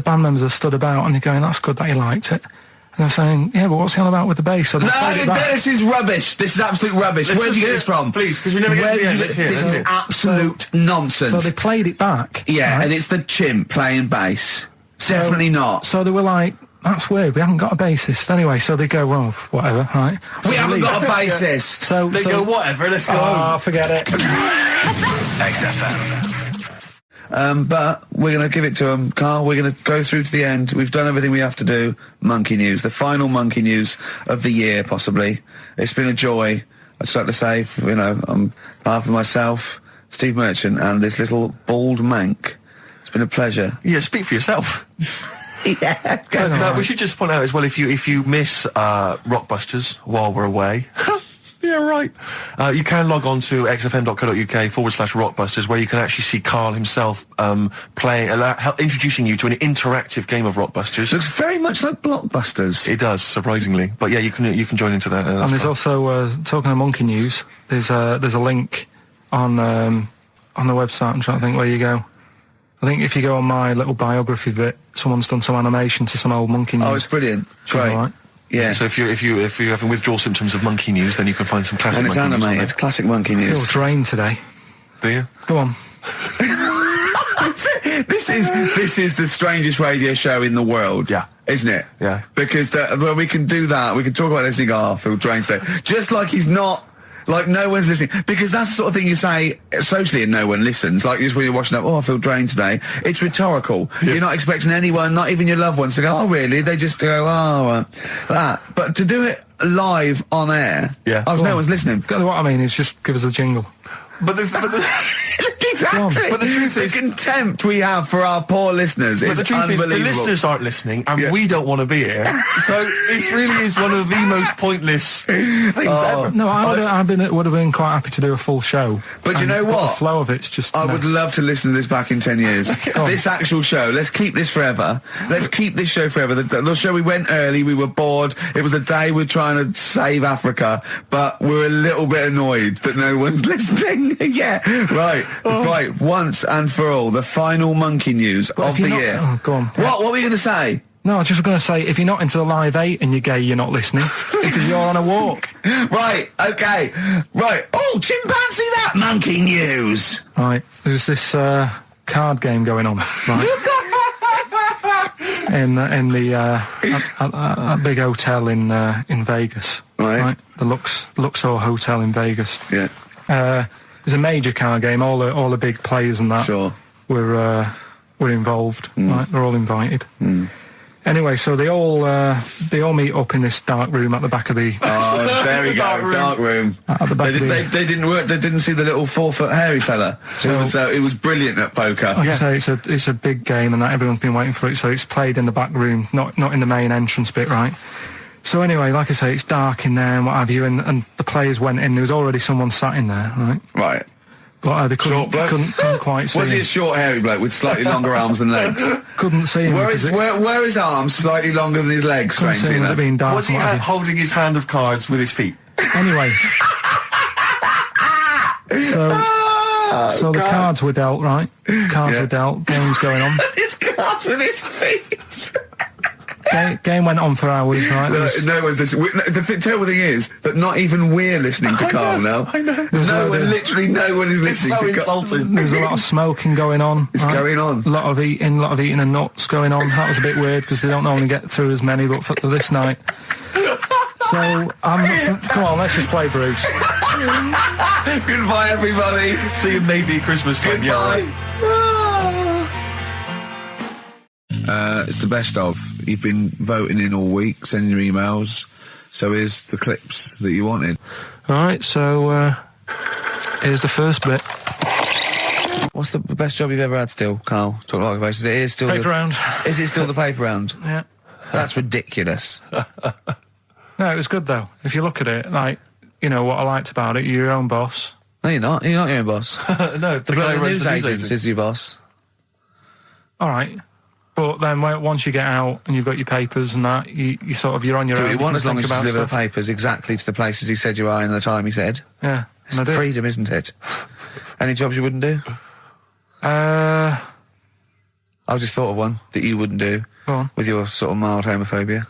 band members have stood about, and they're going, "That's good that you liked it." And they're saying, "Yeah, but what's he on about with the bass?" So they played it back. This is rubbish. This is absolute rubbish. Where did you get this from? Please, because we never get to the end. Let's hear it. This is absolute nonsense. So they played it back. Yeah, right? and it's the chimp playing bass. Definitely not. So they were like, "That's weird. We haven't got a bassist." Anyway, so they go, "Well, whatever, right?" So We haven't leave. got a bassist. So They go, whatever, let's go home. Forget it. XFM. But we're going to give it to him, Carl. We're going to go through to the end. We've done everything we have to do. Monkey news, the final monkey news of the year, possibly. It's been a joy. I'd just like to say, on behalf of myself, Steve Merchant, and this little bald mank, it's been a pleasure. Yeah, speak for yourself. Yeah. We should just point out as well, if you miss Rockbusters while we're away, yeah, right, you can log on to xfm.co.uk/Rockbusters, where you can actually see Carl himself playing, introducing you to an interactive game of Rockbusters. Looks very much like Blockbusters. It does, surprisingly. But yeah, you can join into that. And there's also talking of monkey news. There's a link on the website. I'm trying to think where you go. I think if you go on my little biography bit, someone's done some animation to some old monkey news. Oh, it's brilliant. Great. Right. Yeah. So if you're having withdrawal symptoms of monkey news, then you can find some classic And it's monkey news on animated. Classic monkey I feel news. drained today. there. Do you? Go on. This is the strangest radio show in the world. Yeah. Isn't it? Yeah. Because well, we can do that. We can talk about this and go, Phil Drain today. Just like he's not... Like, no one's listening. Because that's the sort of thing you say socially and no one listens. Like, just when you're watching up, I feel drained today. It's rhetorical. Yeah. You're not expecting anyone, not even your loved ones, to go, oh, really? They just go, that. But to do it live on air, yeah. no one's listening. What I mean is just give us a jingle. But the He's Exactly. But the truth is, the contempt we have for our poor listeners is the truth is, unbelievable. the listeners aren't listening, and we don't want to be here. So this really is one of the most pointless things ever. No, I would have been quite happy to do a full show. But you know what? The flow of it's just. I would love to listen to this back in 10 years. This actual show, let's keep this forever. Let's keep this show forever. The show, we went early, we were bored. It was the day we're trying to save Africa, but we're a little bit annoyed that no one's listening. Yeah, right. Right, once and for all, the final monkey news of the year. Oh, go on. What were you going to say? No, I was just going to say, if you're not into the Live 8 and you're gay, you're not listening, because you're on a walk. Right, okay. Right. Oh, chimpanzee that monkey news. Right, there's this card game going on, right? in the a big hotel in Vegas, right? The Luxor Hotel in Vegas. Yeah. It's a major card game. All the big players and that were involved. Right, they're all invited. Anyway, so they all meet up in this dark room at the back of the. Oh, there we go, dark room. At the back they didn't work. They didn't see the little 4-foot hairy fella. So it was brilliant at poker. Like I say, it's a big game, and that everyone's been waiting for it. So it's played in the back room, not in the main entrance bit, right? So anyway, like I say, it's dark in there and what have you, and the players went in. There was already someone sat in there, right? Right. But they couldn't quite see Was he him. a short, hairy bloke with slightly longer arms than legs? Couldn't see him. Were his arms slightly longer than his legs, strangely enough? Was he holding his hand of cards with his feet? Anyway. So the cards were dealt, right? Cards were dealt, games going on. His cards with his feet! Game went on for hours, right? No one's listening. The terrible thing is that not even we're listening to Carl now. I know. Literally no one is listening to Carl. Insulting. There was a lot of smoking going on. It's going on. A lot of eating and nuts going on. That was a bit weird because they don't normally get through as many, but for this night. So, come on, let's just play Bruce. Goodbye, everybody. See you maybe at Christmas time. Goodbye. Yeah, it's the best of. You've been voting in all week, sending your emails. So here's the clips that you wanted. All right, so here's the first bit. What's the best job you've ever had still, Carl? Talk like basis. It is still Paper round. Is it still the paper round? Yeah. That's ridiculous. No, it was good though. If you look at it, like, you know what I liked about it, you're your own boss. No, you're not. You're not your own boss. No, the news agent is your boss. All right. But then once you get out and you've got your papers and that, you sort of, you're on your own. Do what you want as long as you deliver the stuff. papers exactly to the places he said you are in the time he said. Yeah. It's freedom, isn't it? Any jobs you wouldn't do? I just thought of one that you wouldn't do. Go on. With your sort of mild homophobia.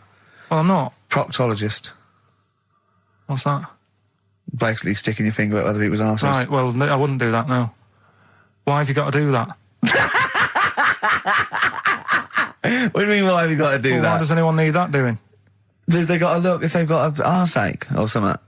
Well, I'm not. Proctologist. What's that? Basically sticking your finger at other people's arses. Right, well, I wouldn't do that, no. Why have you got to do that? What do you mean, why have you got to do that? Why does anyone need that doing? Because they got to look if they've got an arseache or something.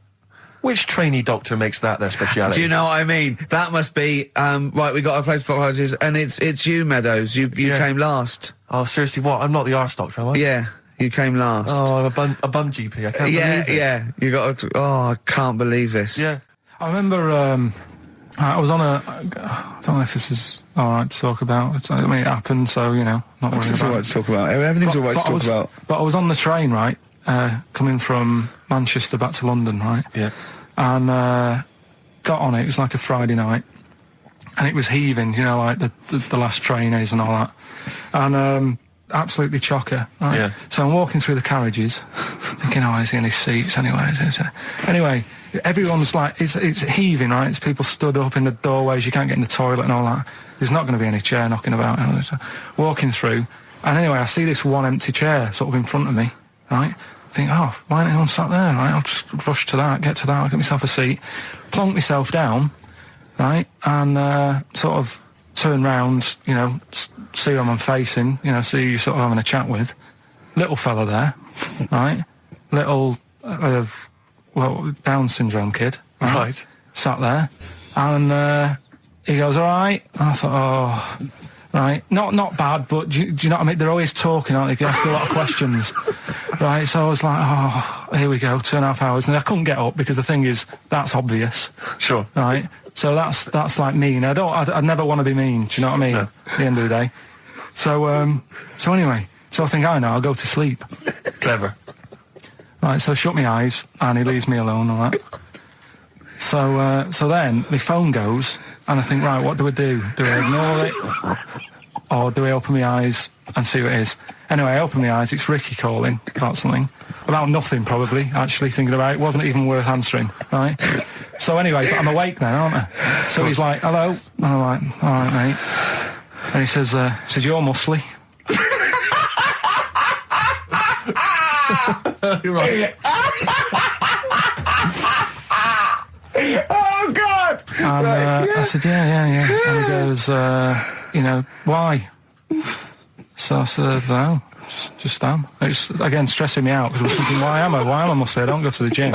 Which trainee doctor makes that their speciality? Do you know what I mean? That must be, right, we got a place for proctologists, and it's you, Meadows. You came last. Oh, seriously, what? I'm not the arse doctor, am I? Yeah, you came last. Oh, I'm a bum GP. I can't believe it. Yeah, you got to, I can't believe this. Yeah. I remember, I was on I don't know if this is alright to talk about. I mean, it happened, so, you know, not worried It's about all right to talk about. Everything's all right to talk about. But I was on the train, right, coming from Manchester back to London, right? Yeah. And got on it. It was like a Friday night, and it was heaving, you know, like the last train is and all that, and absolutely chocker. Right? Yeah. So I'm walking through the carriages, thinking, oh, is he in his seats anyway? Anyway, everyone's like, it's heaving, right? It's people stood up in the doorways. You can't get in the toilet and all that. There's not going to be any chair knocking about. You know, so walking through, and anyway, I see this one empty chair sort of in front of me, right? Think, oh, why ain't anyone sat there, right? I'll just rush to that, get myself a seat, plonk myself down, right, and sort of turn round, you know, see who I'm facing, you know, see who you're sort of having a chat with. Little fella there, right? Little, Down syndrome kid, right? Sat there, and he goes, all right. And I thought, oh. right? Not bad, but do you know what I mean? They're always talking, aren't they? They ask a lot of questions, right? So I was like, oh, here we go, 2.5 hours, and I couldn't get up because the thing is, that's obvious. Sure. Right? So that's like mean. I'd never want to be mean, do you know what I mean? No. At the end of the day. So anyway, so I think, I'll go to sleep. Clever. Right, so I shut my eyes, and he leaves me alone and that. So then my phone goes, and I think, right, what do? Do I ignore it? Or do I open my eyes and see what it is? Anyway, I open my eyes, it's Ricky calling about something. About nothing, probably, actually, thinking about it. It wasn't even worth answering, right? So anyway, but I'm awake now, aren't I? So he's like, hello? And I'm like, all right, mate. And he says, you're muscly. You're right. Oh, God! And I said, yeah. And he goes, why? So I said, no, just am. It's, again, stressing me out, because I was thinking, why am I muscly? I don't go to the gym.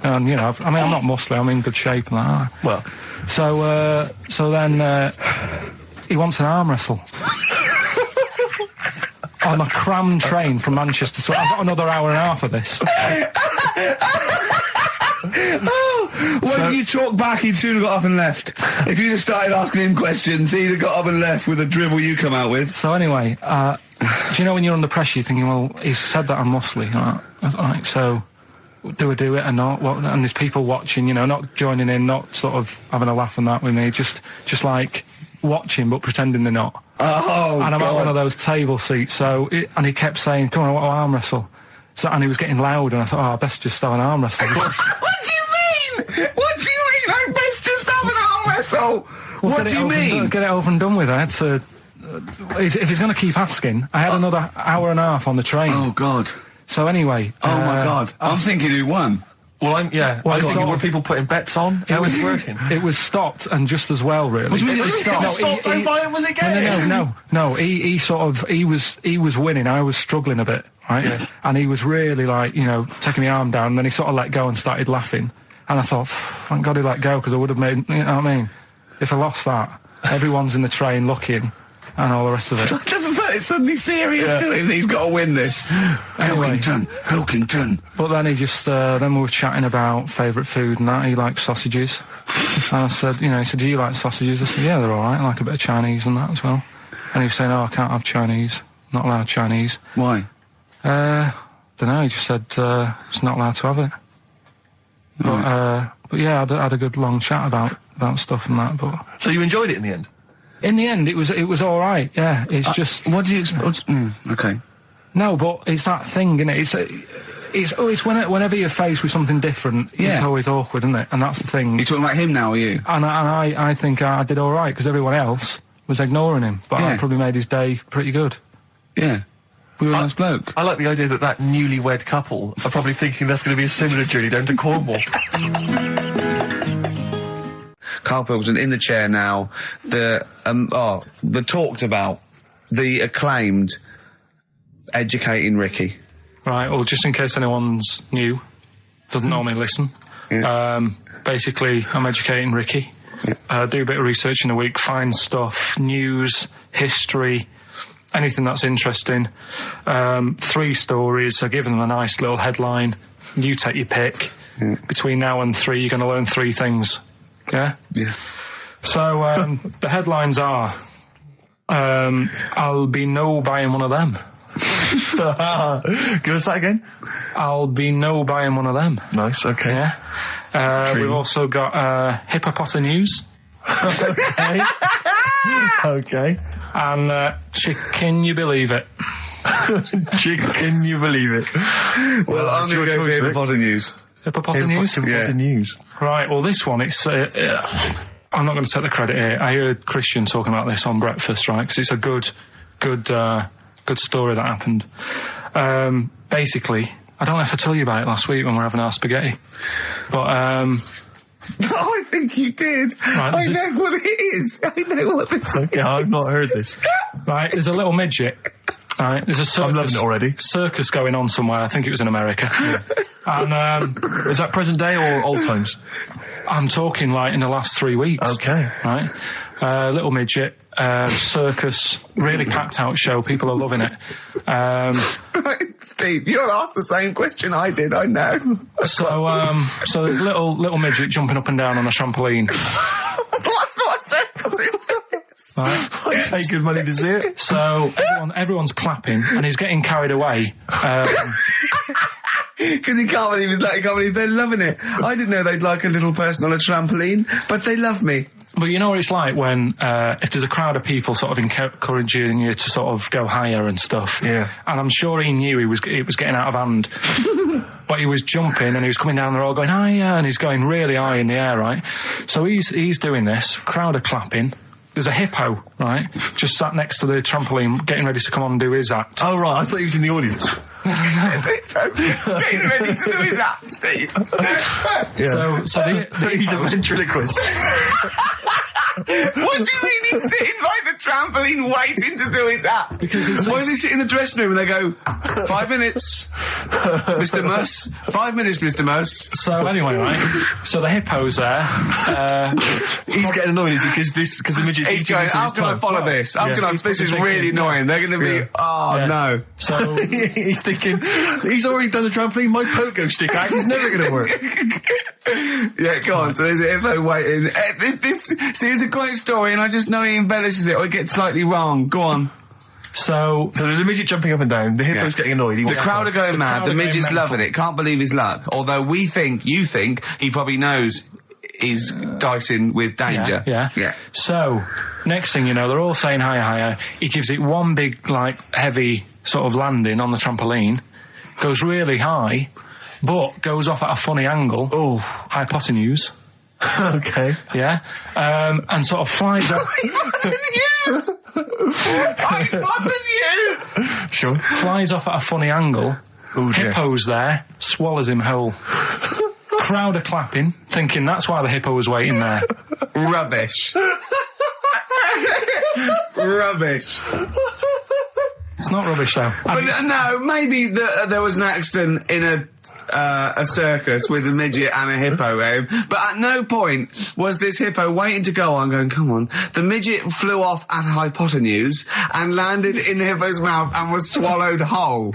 And, I'm not muscly, I'm in good shape. And that. Well. So then he wants an arm wrestle. On a crammed train from Manchester, so I've got another hour and a half of this. If you talk back, he'd soon have got up and left. If you'd have started asking him questions, he'd have got up and left with the drivel you come out with. So anyway, do you know when you're under pressure, you're thinking, well, he's said that I'm muscly, right? So do I do it or not? And there's people watching, not joining in, not sort of having a laugh and that with me, just like watching but pretending they're not. Oh, and I'm God. at one of those table seats, and he kept saying, come on, I want to arm wrestle. So, and he was getting loud, and I thought, I best just have an arm wrestle. What do you mean? I best just have an arm wrestle? Well, what do you mean? Get it over and done with. I had to... if he's going to keep asking, I had another hour and a half on the train. Oh, God. So anyway... Oh, my God. I'm thinking who won. Well, I'm thinking, were people putting bets on? How was it working? It was stopped, and just as well, really. What do you mean it was stopped? Was it game? No. He was winning. I was struggling a bit, right? Yeah. And he was really like, taking my arm down. And then he sort of let go and started laughing. And I thought, thank God he let go, because I would have made, you know what I mean? If I lost that, everyone's in the train looking, and all the rest of it. I never felt it suddenly serious to him. He's got to win this. Anyway. Pilkington. But then he just, then we were chatting about favourite food and that. He likes sausages. And I said, he said, do you like sausages? I said, yeah, they're all right. I like a bit of Chinese and that as well. And he was saying, I can't have Chinese. Not allowed Chinese. Why? Don't know. He just said, it's not allowed to have it. But yeah, I had a good long chat about stuff and that. But So you enjoyed it in the end? in the end, it was all right. Yeah, it's just. What do you expect? Okay. No, but it's that thing, isn't it? It's whenever you're faced with something different, it's always awkward, isn't it? And that's the thing. You talking about him now, are you? And I think I did all right, because everyone else was ignoring him. But I probably made his day pretty good. Yeah. We were a nice bloke. I like the idea that newlywed couple are probably thinking that's going to be a similar journey down to Cornwall. Karl Pilkington in the chair now. The talked about the acclaimed Educating Ricky. Right, well, just in case anyone's new, doesn't normally listen. Yeah. Basically, I'm educating Ricky. Yeah. Do a bit of research in a week, find stuff, news, history, anything that's interesting. 3 stories, I give them a nice little headline. You take your pick. Yeah. Between now and 3, you're going to learn 3 things. Yeah? Yeah. So, the headlines are, I'll be no buying one of them. Give us that again. I'll be no buying one of them. Nice, okay. Yeah. We've also got hippopotamus news. Okay. Okay. And can you believe it? Can you believe it? Well, I'm going to go with hippopotamus news. Hippopotamus news? Yeah. News. Right, well, this one, it's... I'm not going to take the credit here. I heard Christian talking about this on breakfast, right? Because it's a good story that happened. Basically, I don't know if I told you about it last week when we were having our spaghetti, but I think you did. Right, I know what it is. I know what this is. Okay, I've not heard this. Right, there's a little midget. Right, there's a circus. I'm loving it already. Circus going on somewhere. I think it was in America. Yeah. And is that present day or old times? I'm talking like in the last 3 weeks. Okay. Right, little midget. circus, really packed out show. People are loving it. Steve, you'll ask the same question I did, I know. So there's a little midget jumping up and down on a trampoline. That's what circus is. Right. I pay good money to see it. So everyone's clapping, and he's getting carried away. Because he can't believe they're loving it. I didn't know they'd like a little person on a trampoline, but they love me. But you know what it's like when, if there's a crowd of people sort of encouraging you to sort of go higher and stuff. Yeah. And I'm sure he knew it was getting out of hand. But he was jumping and he was coming down the road going, higher, and he's going really high in the air, right? So he's doing this, crowd are clapping. There's a hippo, right, just sat next to the trampoline getting ready to come on and do his act. Oh, right, I thought he was in the audience. That's it, getting ready to do his act, Steve. Yeah. So he's a ventriloquist. What do you mean he's sitting by the trampoline waiting to do his act? Because why does he sit in the dressing room and they go, 5 minutes, Mr. Muss, 5 minutes, Mr. Muss. So anyway, right, so the hippo's there. He's getting annoyed, is he? Because the midget's He's going, how can I follow this? This is really annoying. They're going to be, no. So he's thinking, he's already done the trampoline, my pogo stick act is never going to work. Yeah, go on. So there's a hippo waiting. Here's a great story, and I just know he embellishes it or it gets slightly wrong. Go on. So there's a midget jumping up and down. The hippo's getting annoyed. The crowd are going mad. The midget's loving it. Can't believe his luck. Although you think he probably knows he's dicing with danger. Yeah. So next thing you know, they're all saying higher. He gives it one big, heavy sort of landing on the trampoline. Goes really high, but goes off at a funny angle. Oh, hypotenuse. Okay. Yeah. And sort of flies off. Hypotenuse! Sure. Flies off at a funny angle. Ooh, Hippo's there, swallows him whole. Crowd are clapping, thinking that's why the hippo was waiting there. Rubbish. Rubbish. It's not rubbish, though. But no, maybe there was an accident in a circus with a midget and a hippo, but at no point was this hippo waiting to go on, going, come on. The midget flew off at hypotenuse and landed in the hippo's mouth and was swallowed whole.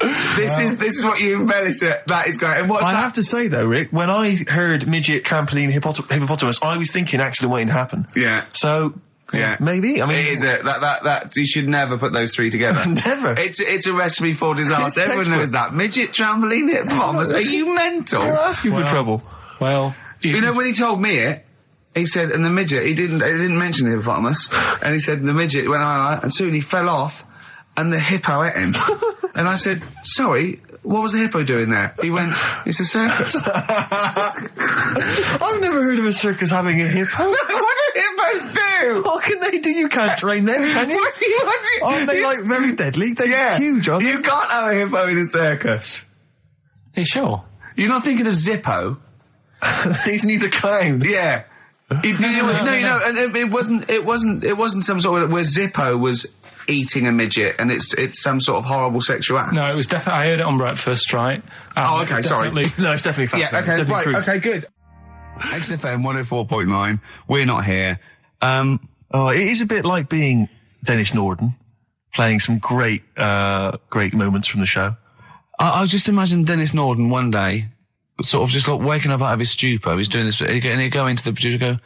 This is what you embellish it. That is great. And what's I that? have to say, though, Rick, when I heard midget, trampoline, hippopotamus, I was thinking accident waiting to happen. Yeah. So... Yeah, maybe. I mean, it is that you should never put those three together. Never. It's a recipe for disaster. Everyone knows that. Midget, trampoline, hippopotamus. Are you mental? You're asking for trouble. Well, you know when he told me it, he said, and the midget, he didn't mention the hippopotamus, and he said the midget went on, and soon he fell off, and the hippo ate him. And I said, sorry, what was the hippo doing there? He went, it's a circus. I've never heard of a circus having a hippo. No, what do hippos do? What can they do? You can't train them, can you? What do you... Aren't they, very deadly? They're huge, aren't they? You can't have a hippo in a circus. Are you sure? You're not thinking of Zippo? He's neither kind. Yeah. No, and it wasn't some sort of where Zippo was eating a midget, and it's some sort of horrible sexual act. No, it was definitely. I heard it on breakfast, right? Oh, okay, sorry. No, it's definitely fact. Yeah, okay, right, okay, good. XFM 104.9. We're not here. It is a bit like being Dennis Norden, playing some great moments from the show. I was just imagining Dennis Norden one day, sort of just waking up out of his stupor. He's doing this, and he'd go into the producer and go,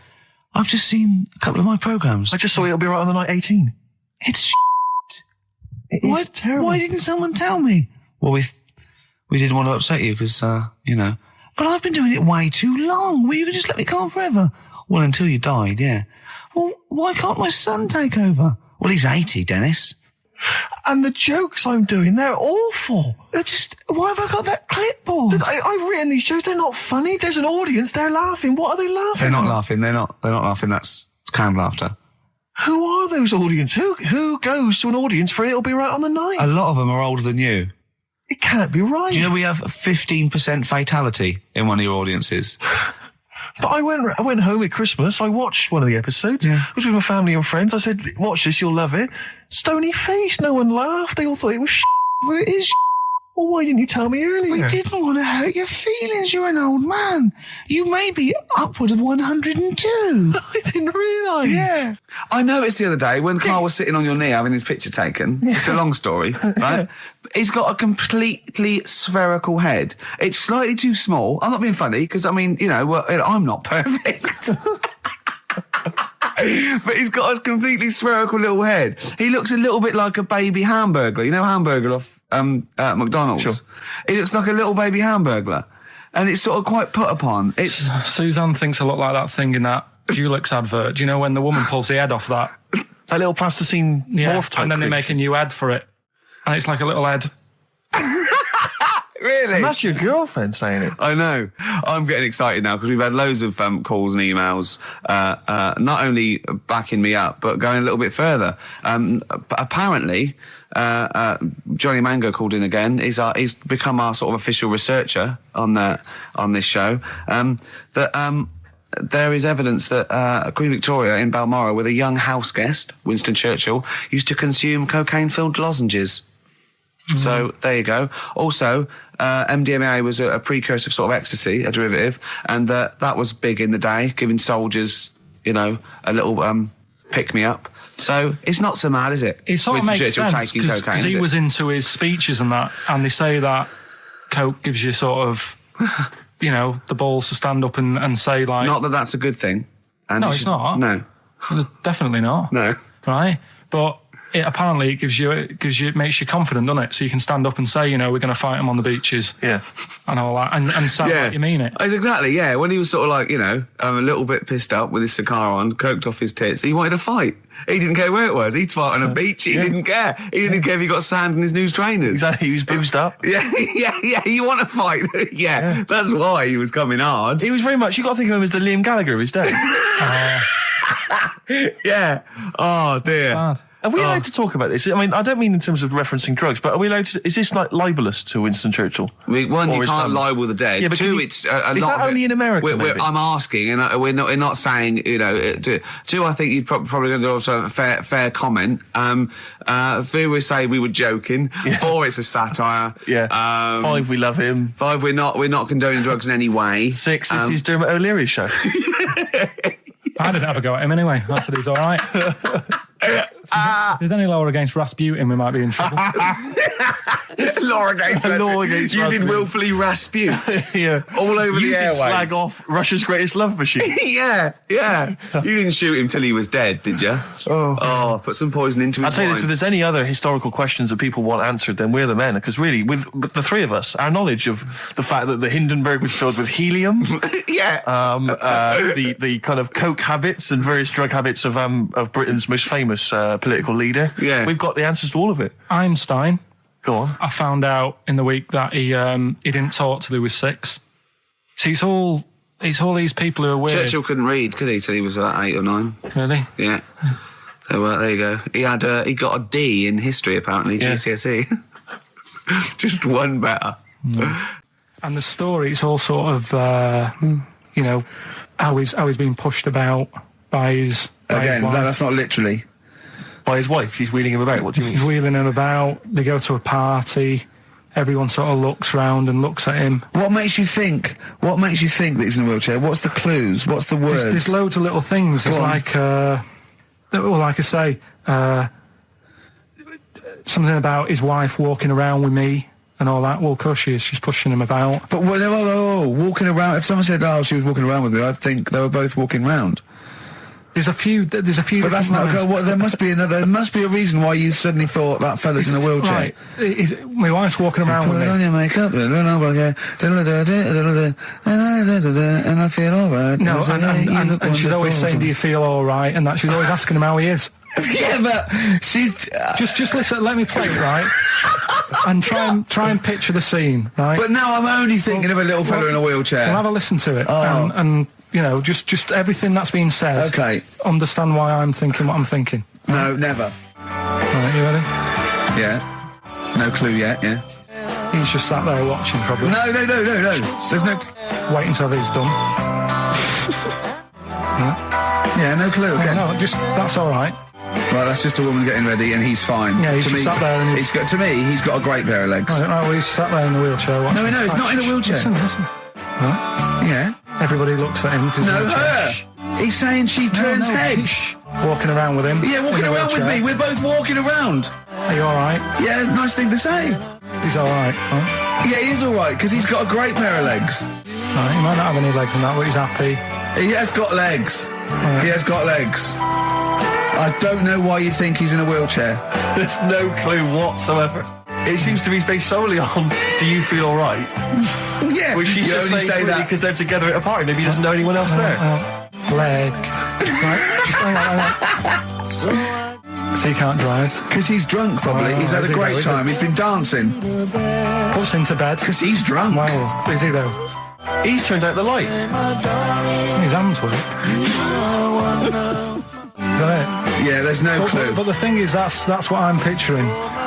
I've just seen a couple of my programmes. I just saw It'll Be Right on the Night 18. It's It is terrible. Why didn't someone tell me? Well, we didn't want to upset you because, but I've been doing it way too long. Well, you could just let me go on forever. Well, until you died, yeah. Well, why can't my son take over? Well, he's 80, Dennis. And the jokes I'm doing, they're awful. Why have I got that clipboard? I've written these jokes, they're not funny. There's an audience, they're laughing. What are they laughing They're not at? laughing, they're not laughing, that's canned laughter. Who are those audience? Who goes to an audience for It'll Be Right on the Night? A lot of them are older than you. It can't be right. Do you know we have 15% fatality in one of your audiences? But I went home at Christmas, I watched one of the episodes. Yeah. I was with my family and friends. I said, watch this, you'll love it. Stony face, no one laughed. They all thought it was Well, it is Well, why didn't you tell me earlier? We didn't want to hurt your feelings. You're an old man. You may be upward of 102. I didn't realise. Yeah. I noticed the other day when Carl was sitting on your knee having his picture taken. It's a long story, right? He's got a completely spherical head. It's slightly too small. I'm not being funny because, I mean, you know, I'm not perfect. But he's got a completely spherical little head. He looks a little bit like a baby hamburger. You know hamburger off McDonald's? Sure. He looks like a little baby hamburger. And it's sort of quite put upon. It's Suzanne thinks I look like that thing in that Dulux advert. Do you know when the woman pulls the head off that? That little plasticine morph type and then they creature. make a new ad for it. And it's like a little head. Really? And that's your girlfriend saying it. I know. I'm getting excited now because we've had loads of calls and emails, not only backing me up, but going a little bit further. Apparently, Johnny Mango called in again. He's become our sort of official researcher on this show. There is evidence that Queen Victoria in Balmoral, with a young house guest, Winston Churchill, used to consume cocaine-filled lozenges. So there you go. Also, MDMA was a precursor of sort of ecstasy, a derivative, and that was big in the day, giving soldiers, you know, a little pick-me-up. So it's not so mad, is it? It sort of makes sense because he was into his speeches and that, and they say that coke gives you sort of, you know, the balls to stand up and say like... Not that that's a good thing. And no, it's not. No. Definitely not. No. Right? But... Apparently it makes you confident, doesn't it? So you can stand up and say, you know, we're going to fight them on the beaches. Yeah. And all that. And sound like you mean it. It's exactly, yeah. When he was sort of like, you know, a little bit pissed up with his cigar on, coked off his tits, he wanted to fight. He didn't care where it was. He'd fight on a beach. He didn't care. He didn't care if he got sand in his new trainers. Exactly. He was boozed up. Yeah. You want to fight? Yeah. That's why he was coming hard. He was very much, you got to think of him as the Liam Gallagher of his day. Yeah. Oh, dear. Bad. Are we allowed to talk about this? I mean, I don't mean in terms of referencing drugs, but are we allowed to... Is this like libelous to Winston Churchill? One, Or you his can't family? libel the dead. Yeah, but Two, can you- it's a is lot that of only it- in America, maybe? I'm asking, and we're not saying, you know. Two, I think you'd probably going to also a fair comment. Three, we say we were joking. Yeah. 4, it's a satire. Yeah. 5, we love him. 5, we're not condoning drugs in any way. 6, this is Dermot O'Leary's show. I didn't have a go at him anyway. I said he's all right. If there's any law against Rasputin, we might be in trouble. Law against Rasputin. You did willfully Rasputin. Yeah. All over You the did airwaves. slag off Russia's greatest love machine. Yeah. You didn't shoot him till he was dead, did you? Oh, put some poison into his I'll tell you this, if wine. there's any other historical questions that people want answered, then we're the men. Because really, with the three of us, our knowledge of the fact that the Hindenburg was filled with helium, Yeah. the kind of coke habits and various drug habits of Britain's most famous political leader, we've got the answers to all of it. Einstein, Go on. I found out in the week that he didn't talk till he was 6. See, it's all these people who are weird. Churchill couldn't read, could he, till he was 8 or 9? Really? Yeah. So there you go. He got a D in history apparently, GCSE. Just one better. And the story, it's all sort of, you know, how he's been pushed about by his Again, wife. that's not literally. By his wife, she's wheeling him about. What do you mean? He's wheeling him about. They go to a party. Everyone sort of looks round and looks at him. What makes you think that he's in a wheelchair? What's the clues? What's the words? There's loads of little things. It's like, like I say, something about his wife walking around with me and all that. Well, of course she is. She's pushing him about. But walking around. If someone said, "Oh, she was walking around with me," I'd think they were both walking around. There's a few. But that's not. There must be another. There must be a reason why you suddenly thought that fella's in a wheelchair. Right. My wife's walking around with Put me. on your makeup, and I feel alright. No, and she's always saying, "Do you feel all right?" And that she's always asking him how he is. Yeah, but she's Just listen. Let me play it, right? And try and picture the scene, right? But now I'm only thinking of a little fella in a wheelchair. Well, have a listen to it, and you know, just everything that's been said. Okay. Understand why I'm thinking what I'm thinking. No, never. Right, you ready? Yeah. No clue yet. Yeah. He's just sat there watching, probably. No. There's no. Waiting until he's done. Yeah, no clue. Okay. No, just that's all right. Right, that's just a woman getting ready, and he's fine. Yeah, he's to just sat there and he's got, to me, he's got a great pair of legs. Right, well, he's sat there in the wheelchair watching. No, he's not in a wheelchair. Listen. Right. Yeah. Everybody looks at him. No, her. He's saying she turns heads. Shh. Walking around with him. Yeah, walking around with me. We're both walking around. Are you all right? Yeah, nice thing to say. He's all right. Right? Yeah, he is all right, because he's got a great pair of legs. Right, he might not have any legs and that, but he's happy. He has got legs. Right. He has got legs. I don't know why you think he's in a wheelchair. There's no clue whatsoever. It seems to be based solely on, do you feel all right? Yeah. Which she's you just only saying say really that because they're together at a party. Maybe he doesn't know anyone else there. Leg. Right, just hang on. So he can't drive. because he's drunk, probably. Oh, he's had is a he great though, is time. he? He's been dancing Puts him to bed. because he's drunk. Wow, is he though? He's turned out the light. His hands work. Is that it? Yeah, there's no clue. But the thing is, that's what I'm picturing.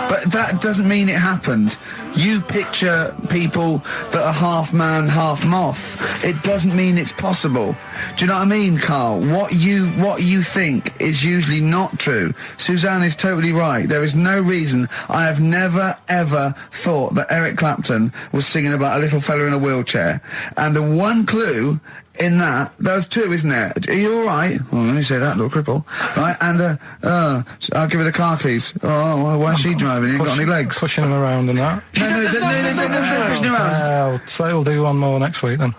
But that doesn't mean it happened. You picture people that are half man, half moth. It doesn't mean it's possible. Do you know what I mean, Carl? What you think is usually not true. Suzanne is totally right. There is no reason. I have never, ever thought that Eric Clapton was singing about a little fella in a wheelchair. And the one clue in that, there's two, isn't there? Are you all right? Well, let me say that, little cripple. Right, and I'll give her the car keys. Oh, why is she driving? He ain't got any legs. Pushing him around and that. No, pushing around. Well, so he'll do one more next week then.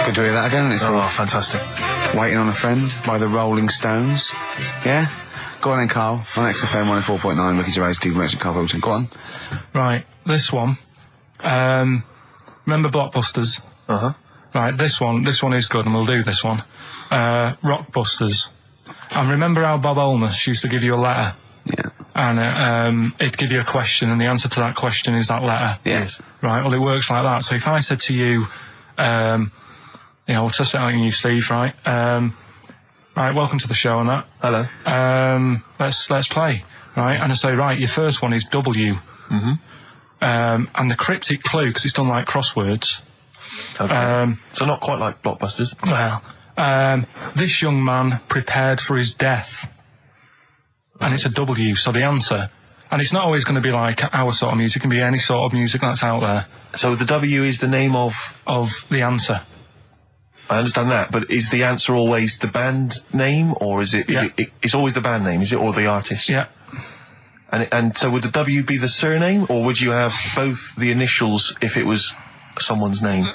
Good to hear that again. It's Oh, fantastic. Waiting on a Friend by the Rolling Stones. Yeah? Go on then, Carl. On XFM 104.9, Ricky Gervais, Steve Merchant, Karl Pilkington. Go on. Right, this one. Remember Blockbusters? Uh-huh. Right, this one is good, and we'll do this one. Rockbusters. And remember how Bob Holness used to give you a letter? Yeah. And it'd give you a question, and the answer to that question is that letter. Yes. Right, well, it works like that. So if I said to you, we'll test it out on you, Steve, right? Right, welcome to the show and that. Hello. Let's play, right? And I say, right, your first one is W. Mm-hmm. And the cryptic clue, because it's done like crosswords. Okay. So not quite like Blockbusters. Well, this young man prepared for his death. And it's a W, so the answer. And it's not always going to be like our sort of music, it can be any sort of music that's out there. So the W is the name of the answer. I understand that, but is the answer always the band name, or is it? Yeah. It's always the band name, is it, or the artist? Yeah. And so would the W be the surname, or would you have both the initials if it was someone's name?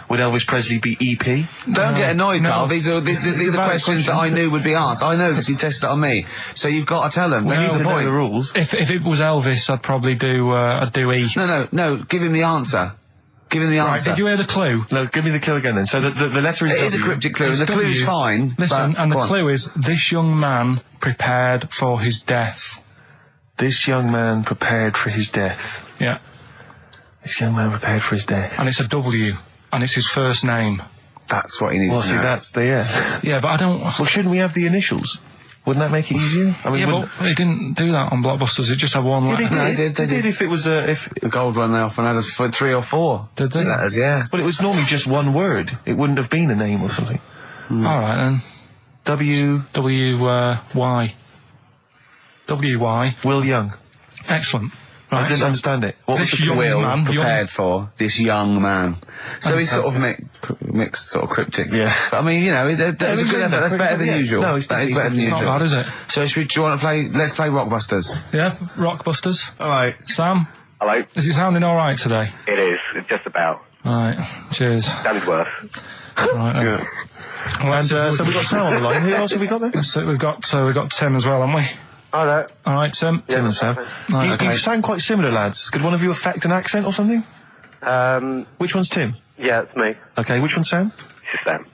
Would Elvis Presley be EP? Don't get annoyed, Carl. These are valid questions that I knew would be asked. I know because you tested it on me. So you've got to tell them. We That's need the to know point. the rules. If it was Elvis, I'd probably do E. No. Give him the answer. Give him the Right, answer. did you hear the clue? No, give me the clue again then. So the letter is It W. is a cryptic clue, and the It's clue's W. fine. Listen, but, and the go on. clue is, this young man prepared for his death. This young man prepared for his death. Yeah. This young man prepared for his death. And it's a W. And it's his first name. That's what he needs Well, to see, know. that's the Yeah, but I don't... Well, shouldn't we have the initials? Wouldn't that make it easier? I mean, Yeah, wouldn't- but it didn't do that on Blockbusters. It just had one letter. No, they did. If it was if. The gold run they often had us for 3 or 4. Did they? Letters, yeah. But it was normally just one word. It wouldn't have been a name or something. All right, then. W. W-Y. W-Y. Will Young. Excellent. I Right, didn't so understand it. What was this the young Will man... prepared for this young man. So he's sort of Okay. mixed, sort of cryptic. Yeah. But I mean, that was a good effort. That's better than usual. No, it's that is better than It's usual. not bad, is it? So do you want to play? Let's play Rockbusters. Yeah, Rockbusters. All right. Sam, Hello. is it sounding all right today? It is. It's just about. All right, cheers. That is worse. Right, then. Yeah. Well, And so we've got Sam on the line. Who else have we got there? so we've got Tim as well, haven't we? Hi there. All right, Tim. Tim and Sam. Right, You sound quite similar, lads. Could one of you affect an accent or something? Which one's Tim? Yeah, it's me. Okay, which one's Sam? This is Sam.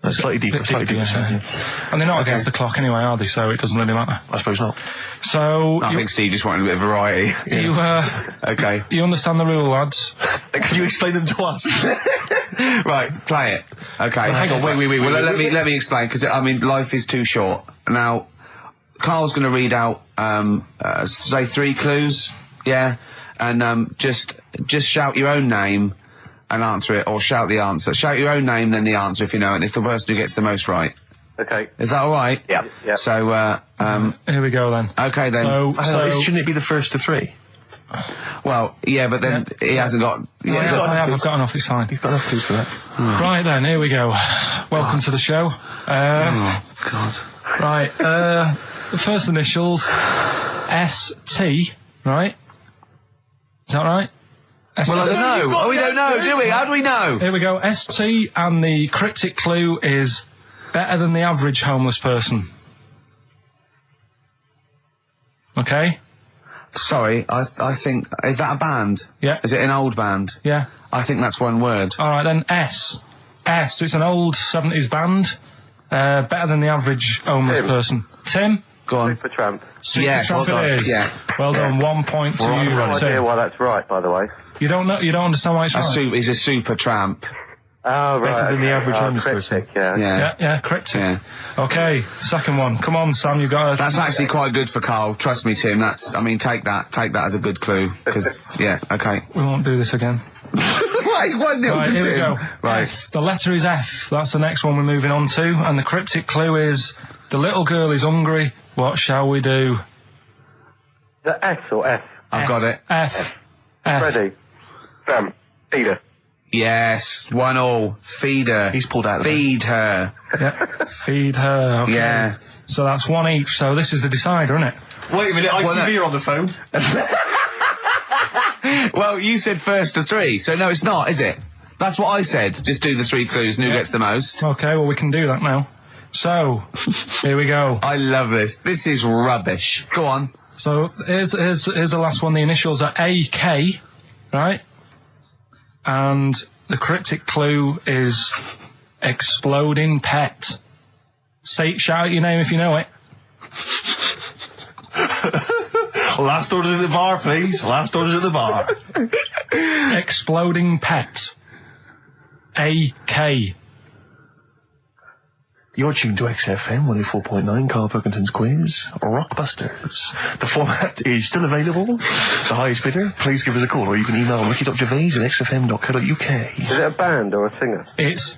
That's slightly deeper. Bit Slightly deeper, deeper. Sam, yeah. yeah. And they're not against the clock anyway, are they? So it doesn't really matter. I suppose not. So I think Steve just wanted a bit of variety. you Okay. you understand the rule, lads? Could you explain them to us? Right, play it. Okay. Hang on. Wait. Well, let me explain because I mean, life is too short. Now, Carl's going to read out say 3 clues. Yeah, and just shout your own name and answer it, or shout the answer. Shout your own name, then the answer if you know it. And it's the person who gets the most right. Okay. Is that all right? Yeah. Yeah. So, Here we go then. okay then. Shouldn't it be the first to three? Well, yeah, but then he hasn't got... I've got enough, it's fine. He's got enough clues for that. Right then, here we go. Welcome to the show. Oh, God. Right, the first initials, ST, right? Is that right? Well, I don't know. Oh, we don't know, do we? How do we know? Here we go, ST, and the cryptic clue is better than the average homeless person. Okay? Sorry, I think... Is that a band? Yeah. Is it an old band? Yeah. I think that's one word. Alright then, S. It's an old 70s band. Better than the average homeless person. Tim? Go on. Supertramp. Yes. Supertramp Well it is. yeah. Well done, 1 point to I have you, no idea Tim. why that's right, by the way. You don't understand why it's right? He's a super tramp. Oh, right. Better than the average homeless person. cryptic, yeah. Yeah. Cryptic. Yeah. Okay, second one. Come on, Sam, you got That's actually quite good for Carl. Trust me, Tim. Take that as a good clue. Because, yeah, okay. We won't do this again. Wait, 1-0 Right, to here we Tim. go. Right. F. The letter is F. That's the next one we're moving on to. And the cryptic clue is, the little girl is hungry. What shall we do? Is that S or F? I've got it. F. Freddy. Sam. Peter. Yes, 1-1. Feed her. He's pulled out of Feed her. Yeah. Feed her. Okay. Yeah. So that's one each. So this is the decider, isn't it? Wait a minute, ITV are on the phone. Well, you said first to three, so no, it's not, is it? That's what I said. Just do the 3 clues and who gets the most. Okay, well, we can do that now. So, here we go. I love this. This is rubbish. Go on. So, here's the last one. The initials are AK, right? And the cryptic clue is exploding pet. Shout your name if you know it. Last orders at the bar, please. Last orders at the bar. Exploding pet. AK. You're tuned to XFM 104.9, Karl Pilkington's quiz, Rockbusters. The format is still available. The highest bidder, please give us a call, or you can email ricky.gervais@xfm.co.uk. Is it a band or a singer?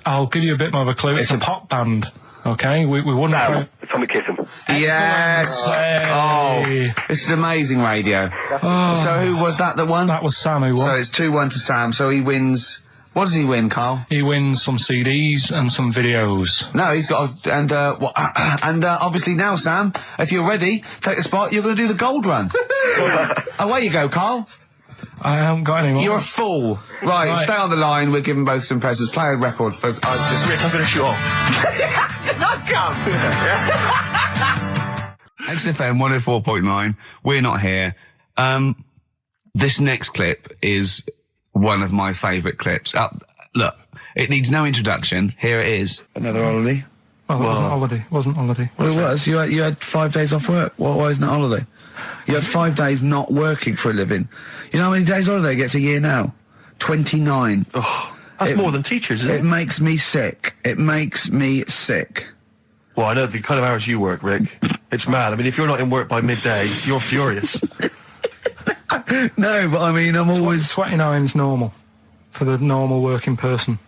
I'll give you a bit more of a clue. It's a pop band. Okay, we wouldn't... Sam. Tommy Kissam. Yes. Hey. Oh, this is amazing radio. So who was that won? That was Sam who won. So it's 2-1 to Sam. So he wins. What does he win, Carl? He wins some CDs and some videos. No, he's got obviously now, Sam, if you're ready, take the spot. You're going to do the gold run. Away you go, Carl. I haven't got any more. You're a fool. Right, stay on the line. We're giving both some presents. Play a record for. Rick, I'm going to shoot off. Not come. XFM 104.9. We're not here. This next clip is one of my favourite clips. Look, it needs no introduction. Here it is. Another holiday. Well, it wasn't holiday. It wasn't holiday. Well, it was. You had 5 days off work. Why isn't it holiday? You had 5 days not working for a living. You know how many days holiday gets a year now? 29. Oh, that's more than teachers, isn't it? It makes me sick. It makes me sick. Well, I know the kind of hours you work, Rick. It's mad. I mean, if you're not in work by midday, you're furious. No, but I mean, I'm always... 29's normal for the normal working person.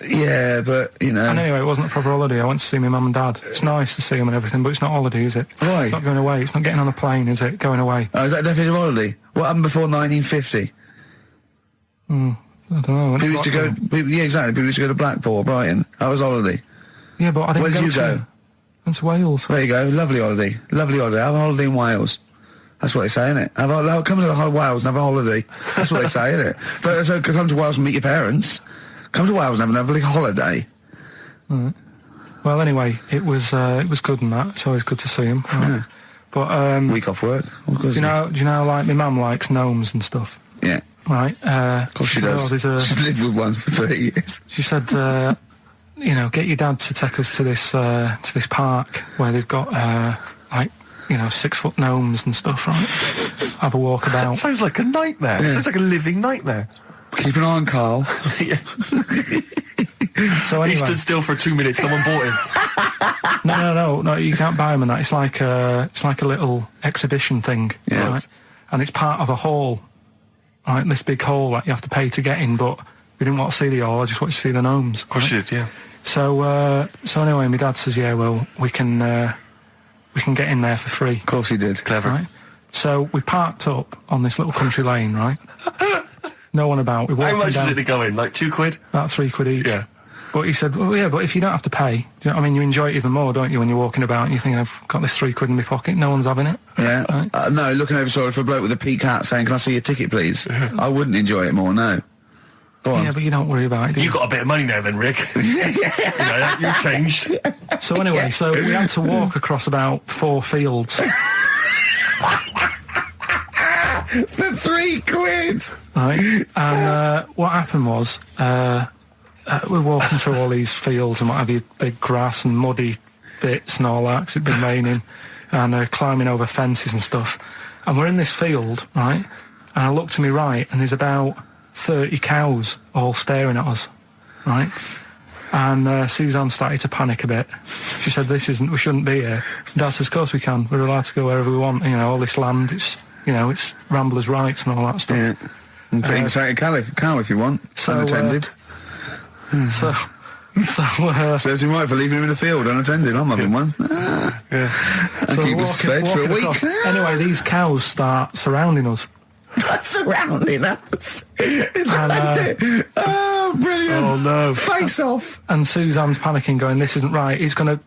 Yeah, but, you know... And anyway, it wasn't a proper holiday. I went to see my mum and dad. It's nice to see them and everything, but it's not holiday, is it? Why? It's not going away. It's not getting on a plane, is it? Going away. Oh, is that definitely a holiday? What happened before 1950? I don't know. People used to go... Yeah, exactly. People used to go to Blackpool or Brighton. That was holiday. Yeah, but I didn't Where did you go? Went to Wales. There you go. Lovely holiday. Lovely holiday. Have a holiday in Wales. That's what they say, innit? Come to Wales and have a holiday. That's what they say, innit? So come to Wales and meet your parents. Come to Wales and have a lovely holiday. Right. Well, anyway, it was good and that. It's always good to see him. Right. Yeah. But week off work. Do you know? Like my mum likes gnomes and stuff. Yeah. Right. Of course she does. She's lived with one for 30 years. She said, get your dad to take us to this park where they've got 6-foot gnomes and stuff, right? Have a walk about. Sounds like a nightmare. Yeah. Sounds like a living nightmare. Keep an eye on Carl. Yeah. So anyway, he stood still for 2 minutes. Someone bought him. No. You can't buy them and that. It's like a little exhibition thing, Yeah. right? And it's part of a hall, right? This big hall that you have to pay to get in. But we didn't want to see the hall. I just wanted to see the gnomes. Of course you did, yeah. So anyway, my dad says, yeah, well, we can get in there for free. Of course he did. Clever. Right? So we parked up on this little country lane, right? No one about. We walked How much down, was it to go in? Like £2? about £3 each. Yeah. But he said, well, yeah, but if you don't have to pay, do you know what I mean? You enjoy it even more, don't you, when you're walking about and you think, I've got this £3 in my pocket, no one's having it. Yeah. Right? No, looking over shoulder for a bloke with a peak hat saying, can I see your ticket, please? I wouldn't enjoy it more, no. Go on. Yeah, but you don't worry about it, do you? You got a bit of money now then, Rick. You've changed. So anyway, so we had to walk across about 4 fields. For £3! Right? And what happened was, we're walking through all these fields and what have you, big grass and muddy bits and all that, 'cause it'd been raining, and climbing over fences and stuff. And we're in this field, right? And I look to my right, and there's about 30 cows all staring at us, right? And Suzanne started to panic a bit. She said, we shouldn't be here. Dad says, of course we can. We're allowed to go wherever we want. You know, all this land, it's ramblers' rights and all that stuff. Yeah. And take a cow if you want. So, unattended. Serves him right for leaving him in the field unattended. I'm having one. I keep us fed for a week. across. Anyway, these cows start surrounding us. Surrounding us. And, oh, brilliant. Oh, no. Face off. and Suzanne's panicking, going, this isn't right.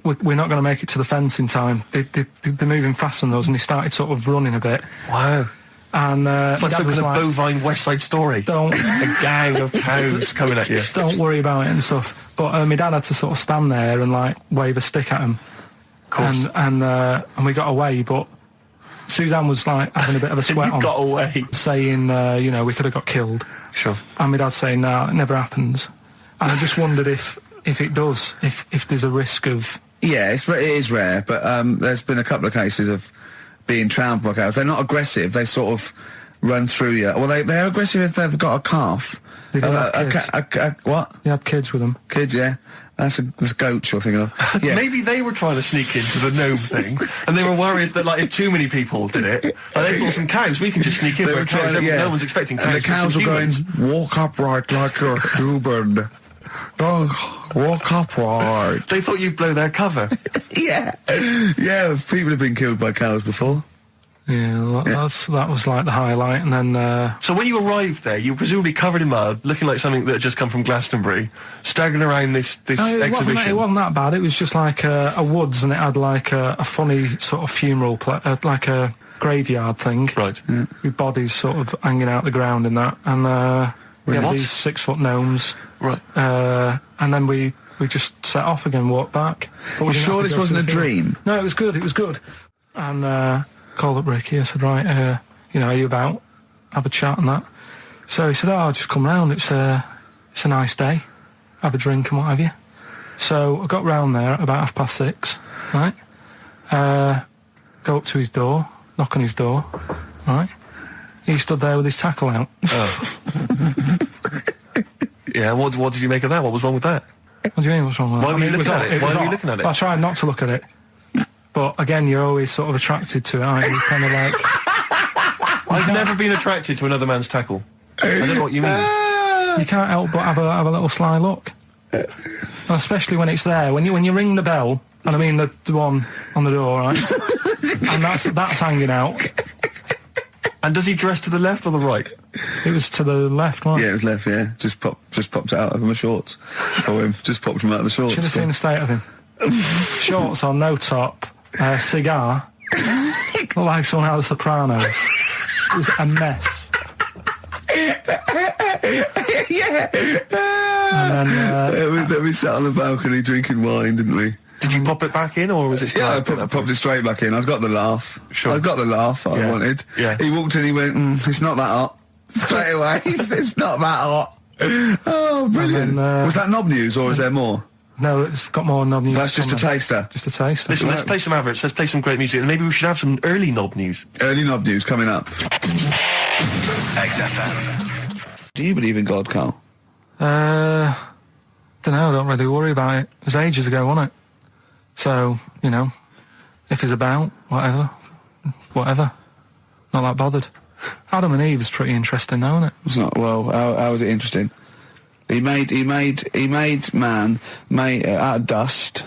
We're not going to make it to the fence in time. They're moving faster than us, and he started sort of running a bit. Wow. And It's like Dad some was kind of bovine West Side Story. Don't A gang of cows coming at you. don't worry about it and stuff. But my dad had to sort of stand there and like wave a stick at him. Of course. And we got away, but Suzanne was like having a bit of a sweat You on, got away. saying, we could have got killed. Sure. And my dad saying, no, it never happens. And I just wondered if it does, if there's a risk of... Yeah, it is rare, but there's been a couple of cases of being trampled by cows. They're not aggressive. They sort of run through you. Well, they're aggressive if they've got a calf. They do have kids. What? They had kids with them. Kids, yeah. That's goats you're thinking of. Yeah. Maybe they were trying to sneak into the gnome thing, and they were worried that, like, if too many people did it, they thought some cows, we can just sneak in. They were Cows, trying, yeah. No one's expecting cows. And the cows were going, humans. walk upright like you're human. Don't walk upright. They thought you'd blow their cover. Yeah. Yeah, people have been killed by cows before. Yeah, that was like the highlight. And then... So when you arrived there, you were presumably covered in mud, looking like something that had just come from Glastonbury, staggering around this exhibition. It wasn't that bad. It was just like a woods, and it had like a funny sort of funeral, like a graveyard thing. Right. Yeah. With bodies sort of hanging out the ground and that. And we had What? these 6-foot gnomes. Right. And then we just set off again, walked back. But we You didn't sure have to this go wasn't to a the field. dream? No, it was good. And called up Ricky. I said, right, are you about? Have a chat and that. So he said, I'll just come round. It's a nice day. Have a drink and what have you. So I got round there at about 6:30, right? Go up to his door, knock on his door, right? He stood there with his tackle out. Oh. Yeah, what did you make of that? What was wrong with that? What do you mean, what's wrong with Why that? were you looking at it? Why was were you hot. looking at it? I tried not to look at it. But again, you're always sort of attracted to it, aren't you? Kind of like... I've never been attracted to another man's tackle. I don't know what you mean. You can't help but have a little sly look. And especially when it's there. When you ring the bell, and I mean the one on the door, right? And that's hanging out. And does he dress to the left or the right? It was to the left, right? Yeah, it was left, yeah. Just popped it out of my shorts for him. Just popped him out of the shorts. Should have seen the state of him. Shorts on, no top, cigar. Looked like someone out of The Sopranos. It was a mess. Yeah. And then... Then we sat on the balcony drinking wine, didn't we? Did you pop it back in, or was it still... Yeah, I popped it straight back in. I've got the laugh. Sure. I've got the laugh I Yeah. wanted. Yeah. He walked in, he went, it's not that hot. Straight away, it's not that hot. Oh, brilliant. And then, was that knob news, or is there more? No, it's got more knob news. That's just a taster. Just a taster. Listen, let's play some adverts, let's play some great music, and maybe we should have some early knob news. Early knob news coming up. XFM. Do you believe in God, Carl? Don't know, I don't really worry about it. It was ages ago, wasn't it? So, if it's about, whatever. Not that bothered. Adam and Eve's pretty interesting now, isn't it? It's not. Well, how is it interesting? He made man out of dust.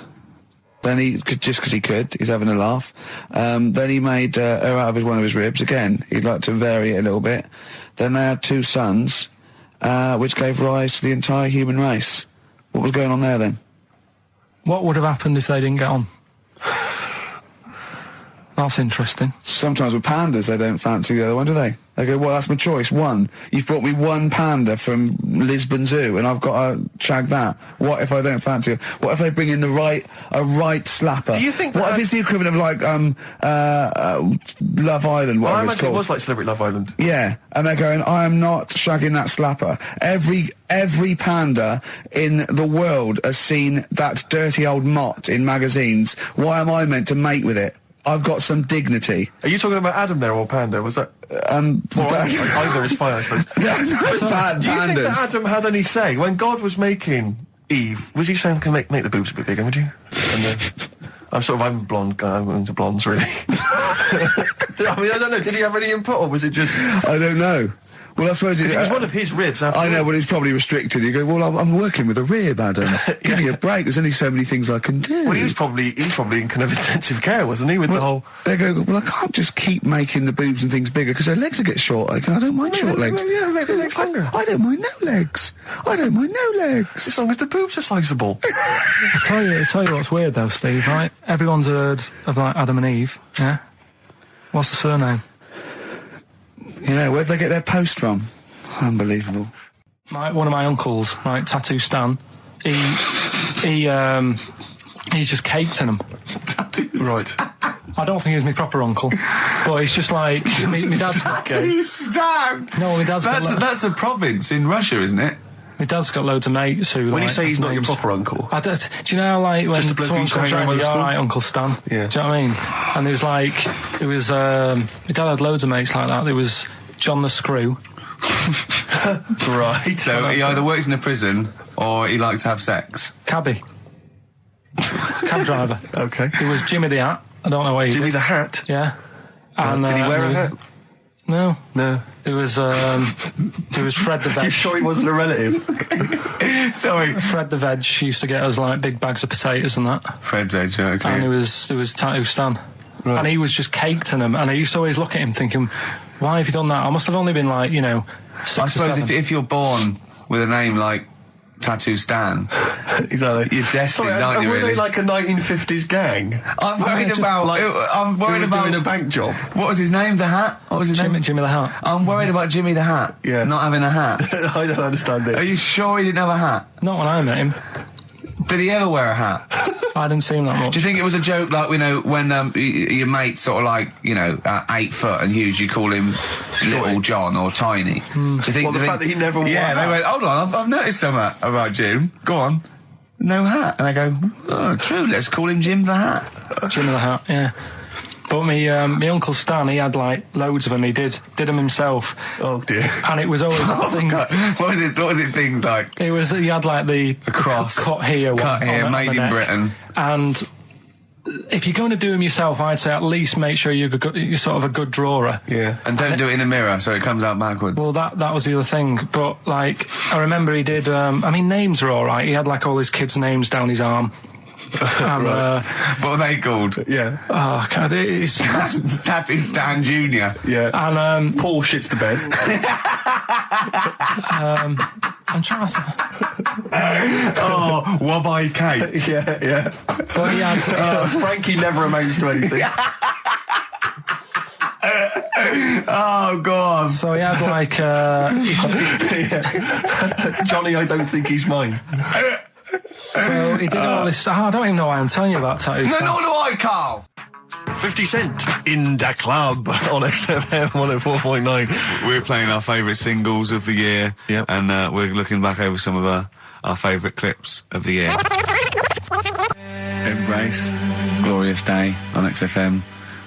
Then just because he could, he's having a laugh. Then he made her out of one of his ribs. Again, he'd like to vary it a little bit. Then they had 2 sons, which gave rise to the entire human race. What was going on there then? What would have happened if they didn't get on? That's interesting. Sometimes with pandas, they don't fancy the other one, do they? They go, well, that's my choice. One. You've brought me one panda from Lisbon Zoo, and I've got to shag that. What if I don't fancy it? What if they bring in a right slapper? Do you think What if it's the equivalent of like Love Island, Well, I whatever it's imagine called? it was like Celebrity Love Island. Yeah, and they're going, I am not shagging that slapper. Every panda in the world has seen that dirty old mott in magazines. Why am I meant to mate with it? I've got some dignity. Are you talking about Adam there or Panda? Was that... either is fine, I suppose. No, Do you think that pandas. Adam had any say? When God was making Eve, was he saying, can make the boobs a bit bigger, would you? And then... I'm a blonde guy, I'm into blondes, really. I mean, I don't know, did he have any input, or was it just... I don't know. Well, I suppose it was one of his ribs, after I know, all. but he's probably restricted. You go, well, I'm working with a rib, Adam. Give me a break. There's only so many things I can do. Well, he was probably in kind of intensive care, wasn't he, with the whole... They go, well, I can't just keep making the boobs and things bigger because their legs will get shorter. I don't mind short legs. Yeah, make the legs longer. I don't mind no legs. I don't mind no legs. As long as the boobs are sliceable. I tell you what's weird though, Steve, right? Everyone's heard of like Adam and Eve, yeah? What's the surname? Yeah, where'd they get their post from? Unbelievable. One of my uncles, right, Tattoo Stan, he's just caked in them. Right. I don't think he's my proper uncle, but he's just like my dad's got. Stan! No, my dad's got. That's a province in Russia, isn't it? My dad's got loads of mates who. When you like, say he's not your names. proper uncle... Do you know how, like, when Just a bloke who someone used to comes hang around around, with the all school? right, Uncle Stan? Yeah. Do you know what I mean? And my dad had loads of mates like that. There was John the Screw. Right. So he either works in a prison or he likes to have sex. Cabbie. Cab driver. Okay. There was Jimmy the Hat. I don't know why he Jimmy did. the Hat? Yeah. And, Did he wear a hat? No. No. There was Fred the Veg. You sure he wasn't a relative? Sorry. Fred the Veg used to get us like big bags of potatoes and that. Fred Veg, okay. And there was Tattoo Stan. Right. And he was just caked in them. And I used to always look at him thinking, why have you done that? I must have only been like, 6 I or suppose 7. if you're born with a name like Tattoo Stan, Exactly. you're destined, Sorry, aren't you, were really? they like a 1950s gang? I'm worried just about... I'm Who worried were about... doing a bank job? What was his name? The Hat? What was his name? Jimmy the Hat. I'm worried about Jimmy the Hat. Yeah. Not having a hat. I don't understand Are it. you sure he didn't have a hat? Not when I met him. Did he ever wear a hat? I didn't see him that much. Do you think it was a joke, like, when your mate's sort of like, 8 foot and huge, you call him Little John or Tiny? Do you think... Well, the fact that he never wore a Yeah, they hat. went, hold on, I've noticed something about Jim. Go on. No hat. And I go, oh, true, let's call him Jim the Hat. Jimmy the Hat, yeah. But my Uncle Stan, he had like loads of them. He did them himself. Oh, dear. And it was always that thing. God. What was it things like? He had like the cross. cut here, Cut here, on made the in neck. Britain. And if you're going to do them yourself, I'd say at least make sure you're sort of a good drawer. Yeah. And don't do it in the mirror so it comes out backwards. Well, that was the other thing. But like, I remember he did. Names are all right. He had like all his kids' names down his arm. And, what are they called? Yeah. oh, God, it's Tattoo Stan Jr. Yeah. and Paul shits to bed. I'm trying to. Oh, Wabbai Kate. Yeah. But he had. Frankie never amounts to anything. Oh, God. So he had like. Johnny, I don't think he's mine. So he did all this. I don't even know why I'm telling you about tattoos. No, nor do I, Carl. 50 Cent in Da Club on XFM 104.9. We're playing our favourite singles of the year. Yep. And we're looking back over some of our favourite clips of the year. Embrace, Glorious Day on XFM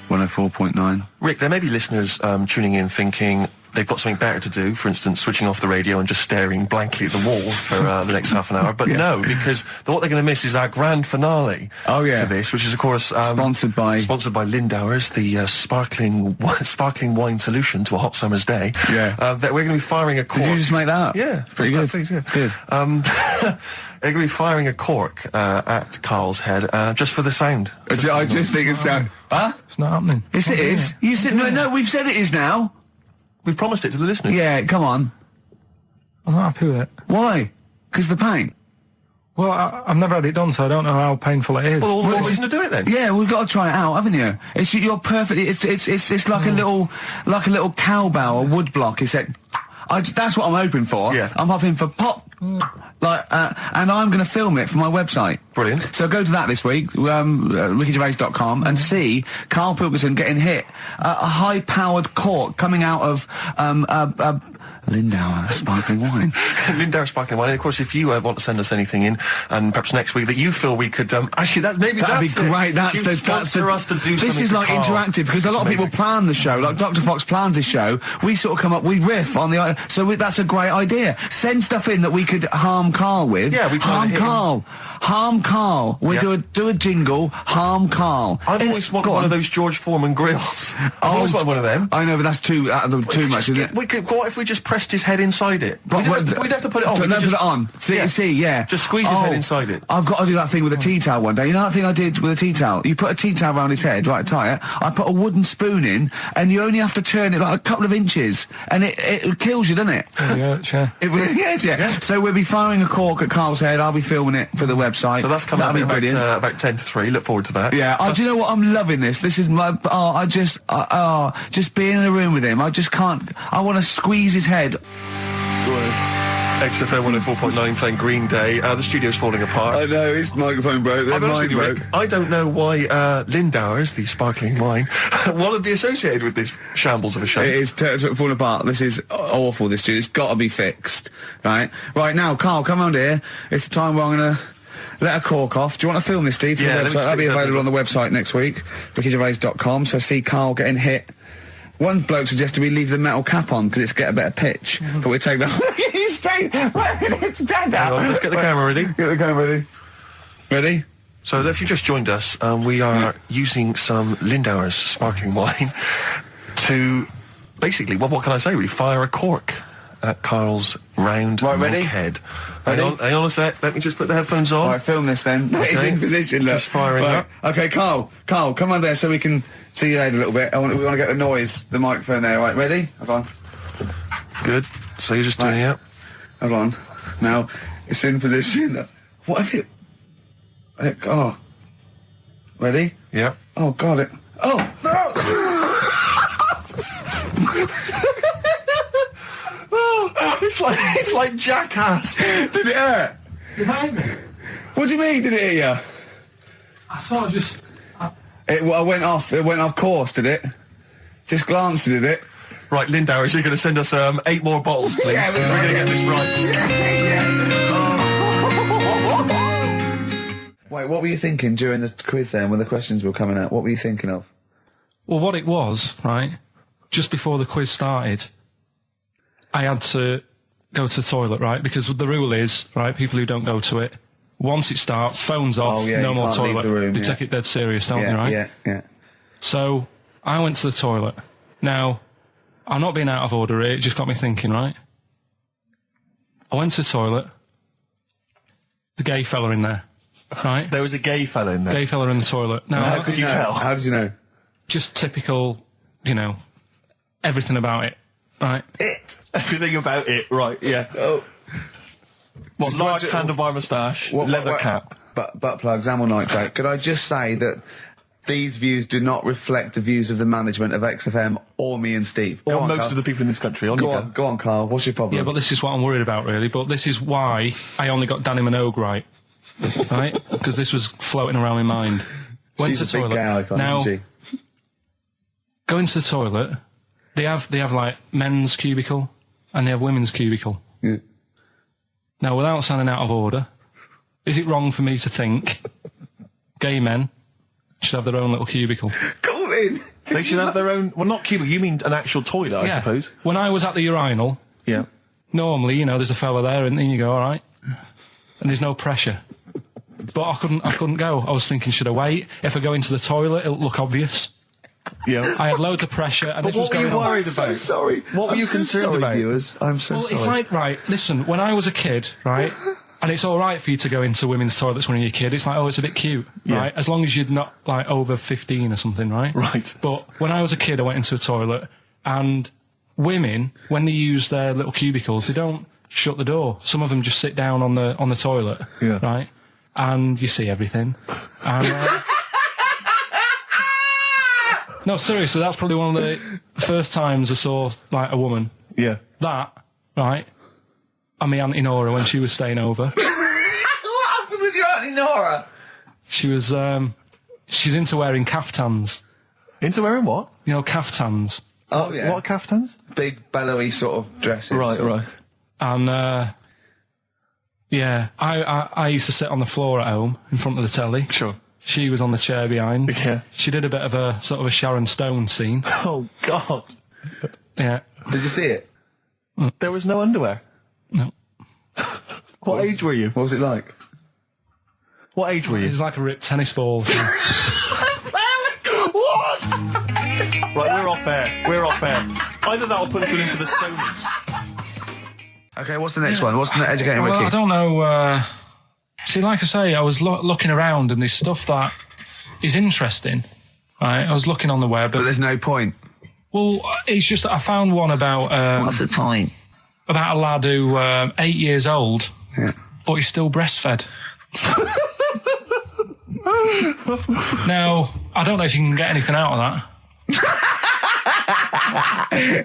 104.9. Rick, there may be listeners tuning in thinking, they've got something better to do, for instance, switching off the radio and just staring blankly at the wall for the next half an hour. But no, because what they're going to miss is our grand finale to this, which is, of course... Sponsored by Lindauer's, the sparkling wine solution to a hot summer's day. Yeah. That we're going to be firing a cork. Did you just make that up? Yeah. Pretty good. Good. They're going to be firing a cork at Karl's head just for the sound. I just think it's sound... Huh? It's not happening. Yes, it is. You said... No, we've said it is now. We've promised it to the listeners. Yeah, come on. I'm not happy with it. Why? Because the pain. Well, I've never had it done, so I don't know how painful it is. Well, all the more reason to do it then. Yeah, we've got to try it out, haven't you? You're perfect. It's like a little cowbell or wood block. That's what I'm hoping for. Yeah. I'm hoping for pop. And I'm going to film it for my website. Brilliant. So go to that this week, rickygervais.com, and see Karl Pilkington getting hit. A high-powered cork coming out of Lindauer sparkling wine. Lindauer sparkling wine. And of course, if you want to send us anything in, and perhaps next week that you feel we could actually that'd be great. That's us to do. This is like interactive because a lot of people plan the show. Like Dr. Fox plans his show. We sort of come up, we riff on the. That's a great idea. Send stuff in that we could harm Karl with. Yeah, we harm Karl. Harm Karl. We do a jingle. Harm Karl. I've always wanted one of those George Foreman grills. I've always wanted one of them. I know, but that's too much, isn't it? What if we just pressed his head inside it? We'd have to put it on. No, put it on. See, yeah. Just squeeze his head inside it. I've got to do that thing with a tea towel one day. You know that thing I did with a tea towel? You put a tea towel around his head, right, tie it. I put a wooden spoon in, and you only have to turn it like a couple of inches, and it kills you, doesn't it? Yeah, sure. It really is, yeah. So we'll be firing a cork at Karl's head. I'll be filming it for the website. So that's coming up about 10 to 3. Look forward to that. Yeah. Do you know what? I'm loving this. This is my. Just being in a room with him. I just can't. I want to squeeze his head. XFM 104.9 playing Green Day. The studio's falling apart. I know, his microphone broke. Their mind broke. Rick, I don't know why Lindauer's, the sparkling wine, want to be associated with this shambles of a show. It is falling apart. This is awful, this studio. It's got to be fixed. Right now, Karl, come on here. It's the time where I'm going to let a cork off. Do you want to film this, Steve? Yeah, that'll be available on the website next week, rickygervais.com. So see Karl getting hit. One bloke suggested we leave the metal cap on because it's get a better pitch, but we take that. He's straight. Let's get the camera ready. Get the camera ready. Ready? So if you just joined us, we are using some Lindauer's sparkling wine to basically, what can I say? We fire a cork at Karl's round head. Hang on a sec. Let me just put the headphones on. All right, film this then. Okay. It's in position. Look. Just firing up. Okay, Karl, come on there so we can see your head a little bit. We want to get the noise, the microphone there. Right, ready? Hold on. Good. So you're just doing it. Hold on. Now it's in position. What if it? Oh. Ready? Yeah. Oh God! Oh no! It's like Jackass. Did it hurt? Behind me. What do you mean? Did it hit you? I sort of just. It went off. It went off course. Did it? Just glanced. Did it? Right, Lindauer, you're going to send us 8 more bottles, please. Yeah, so we're going to get this right. Wait, what were you thinking during the quiz then, when the questions were coming out? What were you thinking of? Well, what it was, right, just before the quiz started, I had to go to the toilet, right, because the rule is, right, people who don't go to it, once it starts, phones off, no more toilet. They take it dead serious, don't they, right? Yeah. So, I went to the toilet. Now, I'm not being out of order here, it just got me thinking, right? I went to the toilet, the gay fella in there, right? There was a gay fella in there? Gay fella in the toilet. Now, how could you tell? How did you know? Just typical, everything about it, right? Everything about it, right, yeah. Oh. What, large handlebar moustache, leather cap. Butt plugs, amyl nitrate. Could I just say that these views do not reflect the views of the management of XFM or me and Steve. Or most of the people in this country. Go on, Karl. What's your problem? Yeah, but this is what I'm worried about, really. But this is why I only got Danny Minogue right. Right? Because this was floating around my mind. Went to the toilet. Now, go into the toilet. They have like men's cubicle and they have women's cubicle. Yeah. Now, without sounding out of order, is it wrong for me to think gay men should have their own little cubicle? Go in. They should have their own... Well, not cubicle, you mean an actual toilet, I suppose. When I was at the urinal, normally, there's a fella there and then you go, all right. And there's no pressure. But I couldn't go. I was thinking, should I wait? If I go into the toilet, it'll look obvious. Yeah. I had loads of pressure and But this was what were going you on. worried about? I'm so sorry. What were you concerned about? Viewers? I'm so Well, sorry. it's like, right, listen, when I was a kid, right, and it's all right for you to go into women's toilets when you're a kid, it's like, oh, it's a bit cute, right, as long as you're not, like, over 15 or something, right? Right. But when I was a kid, I went into a toilet, and women, when they use their little cubicles, they don't shut the door. Some of them just sit down on the toilet, right, and you see everything. And, no, seriously, that's probably one of the first times I saw, like, a woman. Yeah. That, right, and my Auntie Nora when she was staying over. What happened with your Auntie Nora? She was, she's into wearing caftans. Into wearing what? Caftans. Oh, yeah. What caftans? Big, bellowy sort of dresses. Right. And, I used to sit on the floor at home in front of the telly. Sure. She was on the chair behind. Yeah. She did a bit of a sort of a Sharon Stone scene. Oh, God. Yeah. Did you see it? There was no underwear. No. What age were you? What was it like? What age were It you? was like a ripped tennis ball. What? Right, we're off air. We're off air. Either that or put us in for the Sonys. Okay, what's the next one? What's the educating Well, Ricky? I don't know. See, like I say, I was looking around and there's stuff that is interesting. Right, I was looking on the web. But there's no point. Well, it's just that I found one about What's the point? about a lad who 8 years old, but he's still breastfed. Now, I don't know if you can get anything out of that.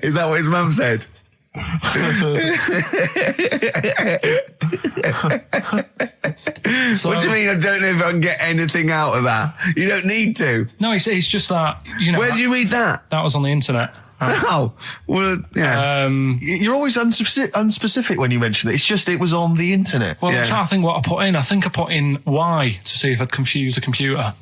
Is that what his mum said? So, What do you mean I don't know if I can get anything out of that? You don't need to. No, it's just that, Where did you read that? that was on the internet. Oh, well, yeah. You're always unspecific when you mention it. It's just it was on the internet. Well, Yeah. I'm trying to think what I put in. I think I put in Y to see if I'd confuse a computer.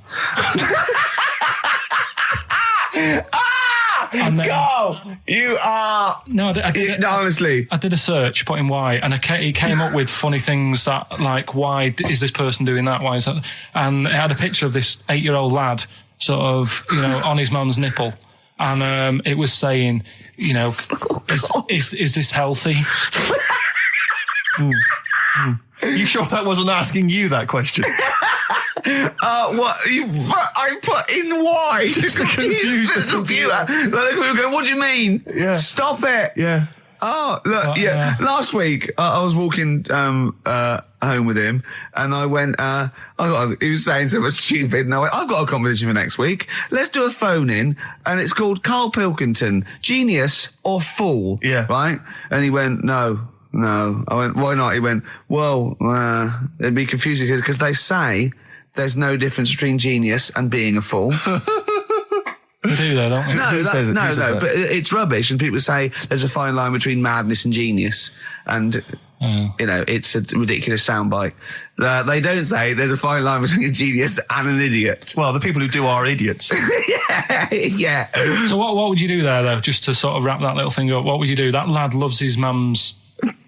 And then, Go! You are... no, I did, No, honestly. I did a search, put in why, and it came up with funny things that, like, why is this person doing that? Why is that? And it had a picture of this 8-year-old lad, sort of, on his mum's nipple. And it was saying, is this healthy? You sure that wasn't asking you that question? What? I put in why? Just to confuse the computer. Like, the computer go, what do you mean? Yeah. Stop it. Yeah. Oh, look, yeah. Last week, I was walking home with him, and I went, he was saying something stupid, and I went, I've got a competition for next week. Let's do a phone-in, and it's called Karl Pilkington, Genius or Fool. Yeah. Right? And he went, no. I went, why not? He went, well, it'd be confusing because they say there's no difference between genius and being a fool. We do though, don't we? No, but it's rubbish. And people say there's a fine line between madness and genius, and it's a ridiculous soundbite. They don't say there's a fine line between a genius and an idiot. Well, the people who do are idiots. Yeah. So what would you do there though? Just to sort of wrap that little thing up, what would you do? That lad loves his mum's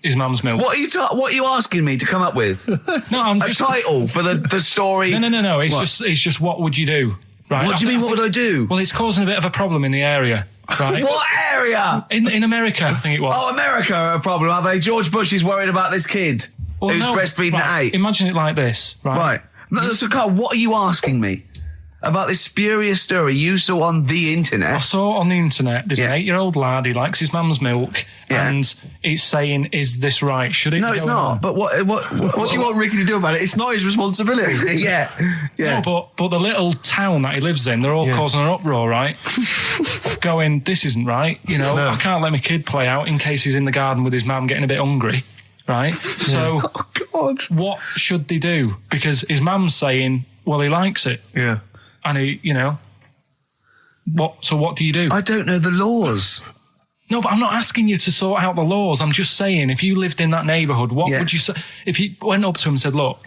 milk. What are you asking me to come up with? No, I'm A just title for the story? No. It's just what would you do? Right. What do you mean? What would I do? Well, it's causing a bit of a problem in the area, right? What area? In America, I think it was. Oh, America are a problem, are they? George Bush is worried about this kid who's breastfeeding at 8. Imagine it like this, right? Right. No, so, Carl, what are you asking me? About this spurious story you saw on the internet? I saw on the internet, there's an 8-year-old lad, he likes his mum's milk, and he's saying, is this right? Should it No, be it's going not. on? But what What do you want Ricky to do about it? It's not his responsibility. Yeah. No, but the little town that he lives in, they're all causing an uproar, right? Going, this isn't right. I can't let my kid play out in case he's in the garden with his mum getting a bit hungry, right? So, Oh, God. what should they do? Because his mum's saying, well, he likes it. Yeah. And he, what do you do? I don't know the laws. No, but I'm not asking you to sort out the laws. I'm just saying, if you lived in that neighbourhood, what would you say? If you went up to him and said, look,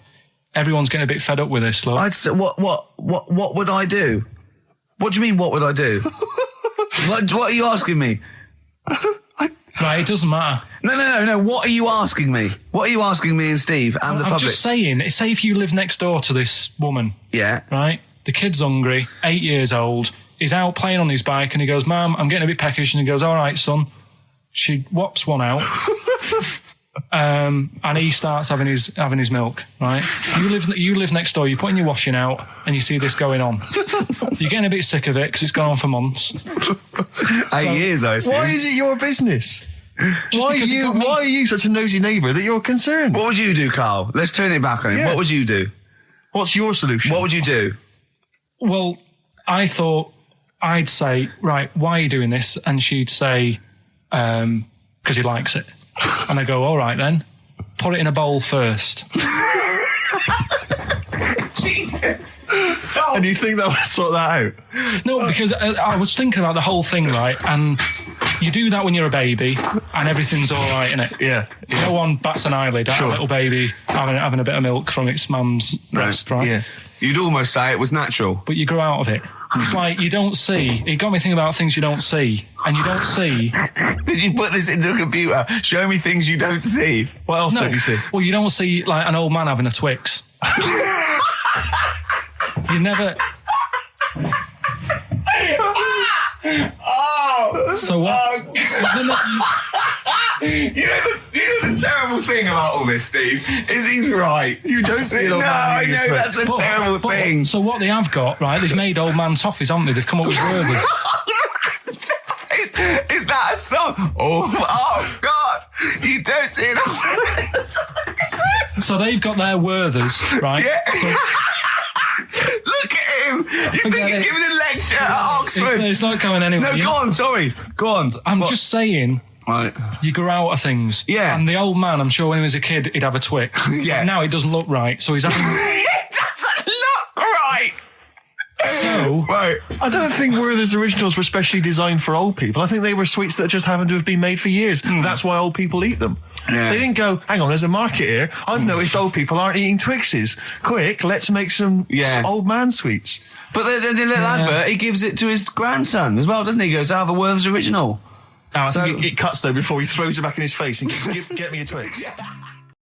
everyone's getting a bit fed up with this, look. I'd say, what would I do? What do you mean, what would I do? what are you asking me? Right, it doesn't matter. No. What are you asking me? What are you asking me and Steve and the I'm public? just saying, say if you live next door to this woman. Yeah. Right? The kid's hungry, 8 years old. He's out playing on his bike and he goes, Mum, I'm getting a bit peckish. And he goes, all right, son. She whops one out. And he starts having his milk, right? You live next door, you're putting your washing out and you see this going on. You're getting a bit sick of it because it's gone on for months. 8 years, I assume. Why is it your business? Why are you such a nosy neighbour that you're concerned? What would you do, Carl? Let's turn it back on him. Yeah. What would you do? What's your solution? What would you do? Well, I thought I'd say, right, why are you doing this? And she'd say, because he likes it. And I go, all right then, put it in a bowl first. And you think that would sort that out? No, because I was thinking about the whole thing, right? And you do that when you're a baby and everything's all right, innit? Yeah. No one bats an eyelid at a little baby having a bit of milk from its mum's breast, right? Yeah. You'd almost say it was natural. But you grow out of it. It's like you don't see. It got me thinking about things you don't see. And you don't see. Did you put this into a computer? Show me things you don't see. What else don't you see? Well, you don't see like an old man having a Twix. You never. Oh! So what? You know the terrible thing about all this, Steve, is he's right. You don't see an old No, man I eating a know, Twix. that's a terrible thing. So what they have got, right, they've made old man toffees, haven't they? They've come up with Werther's. Is that a song? Oh, God. You don't see it. So they've got their Werther's, right? Yeah. So Look at him. You think Forget he's it. giving a lecture at Oxford? it's not going anywhere. No, go on, sorry. Go on. I'm just saying, Right. you grow out of things. Yeah. And the old man, I'm sure when he was a kid, he'd have a Twix. Yeah. But now it doesn't look right, so he's having... It doesn't look right. So... Right. I don't think Werther's originals were specially designed for old people. I think they were sweets that just happened to have been made for years. That's why old people eat them. Yeah. They didn't go, hang on, there's a market here. I've noticed old people aren't eating Twixes. Quick, let's make some old man sweets. But the little advert, he gives it to his grandson as well, doesn't he? He goes, I have a Werther's original. Now, I think it cuts, though, before he throws it back in his face and goes, get me a Twix.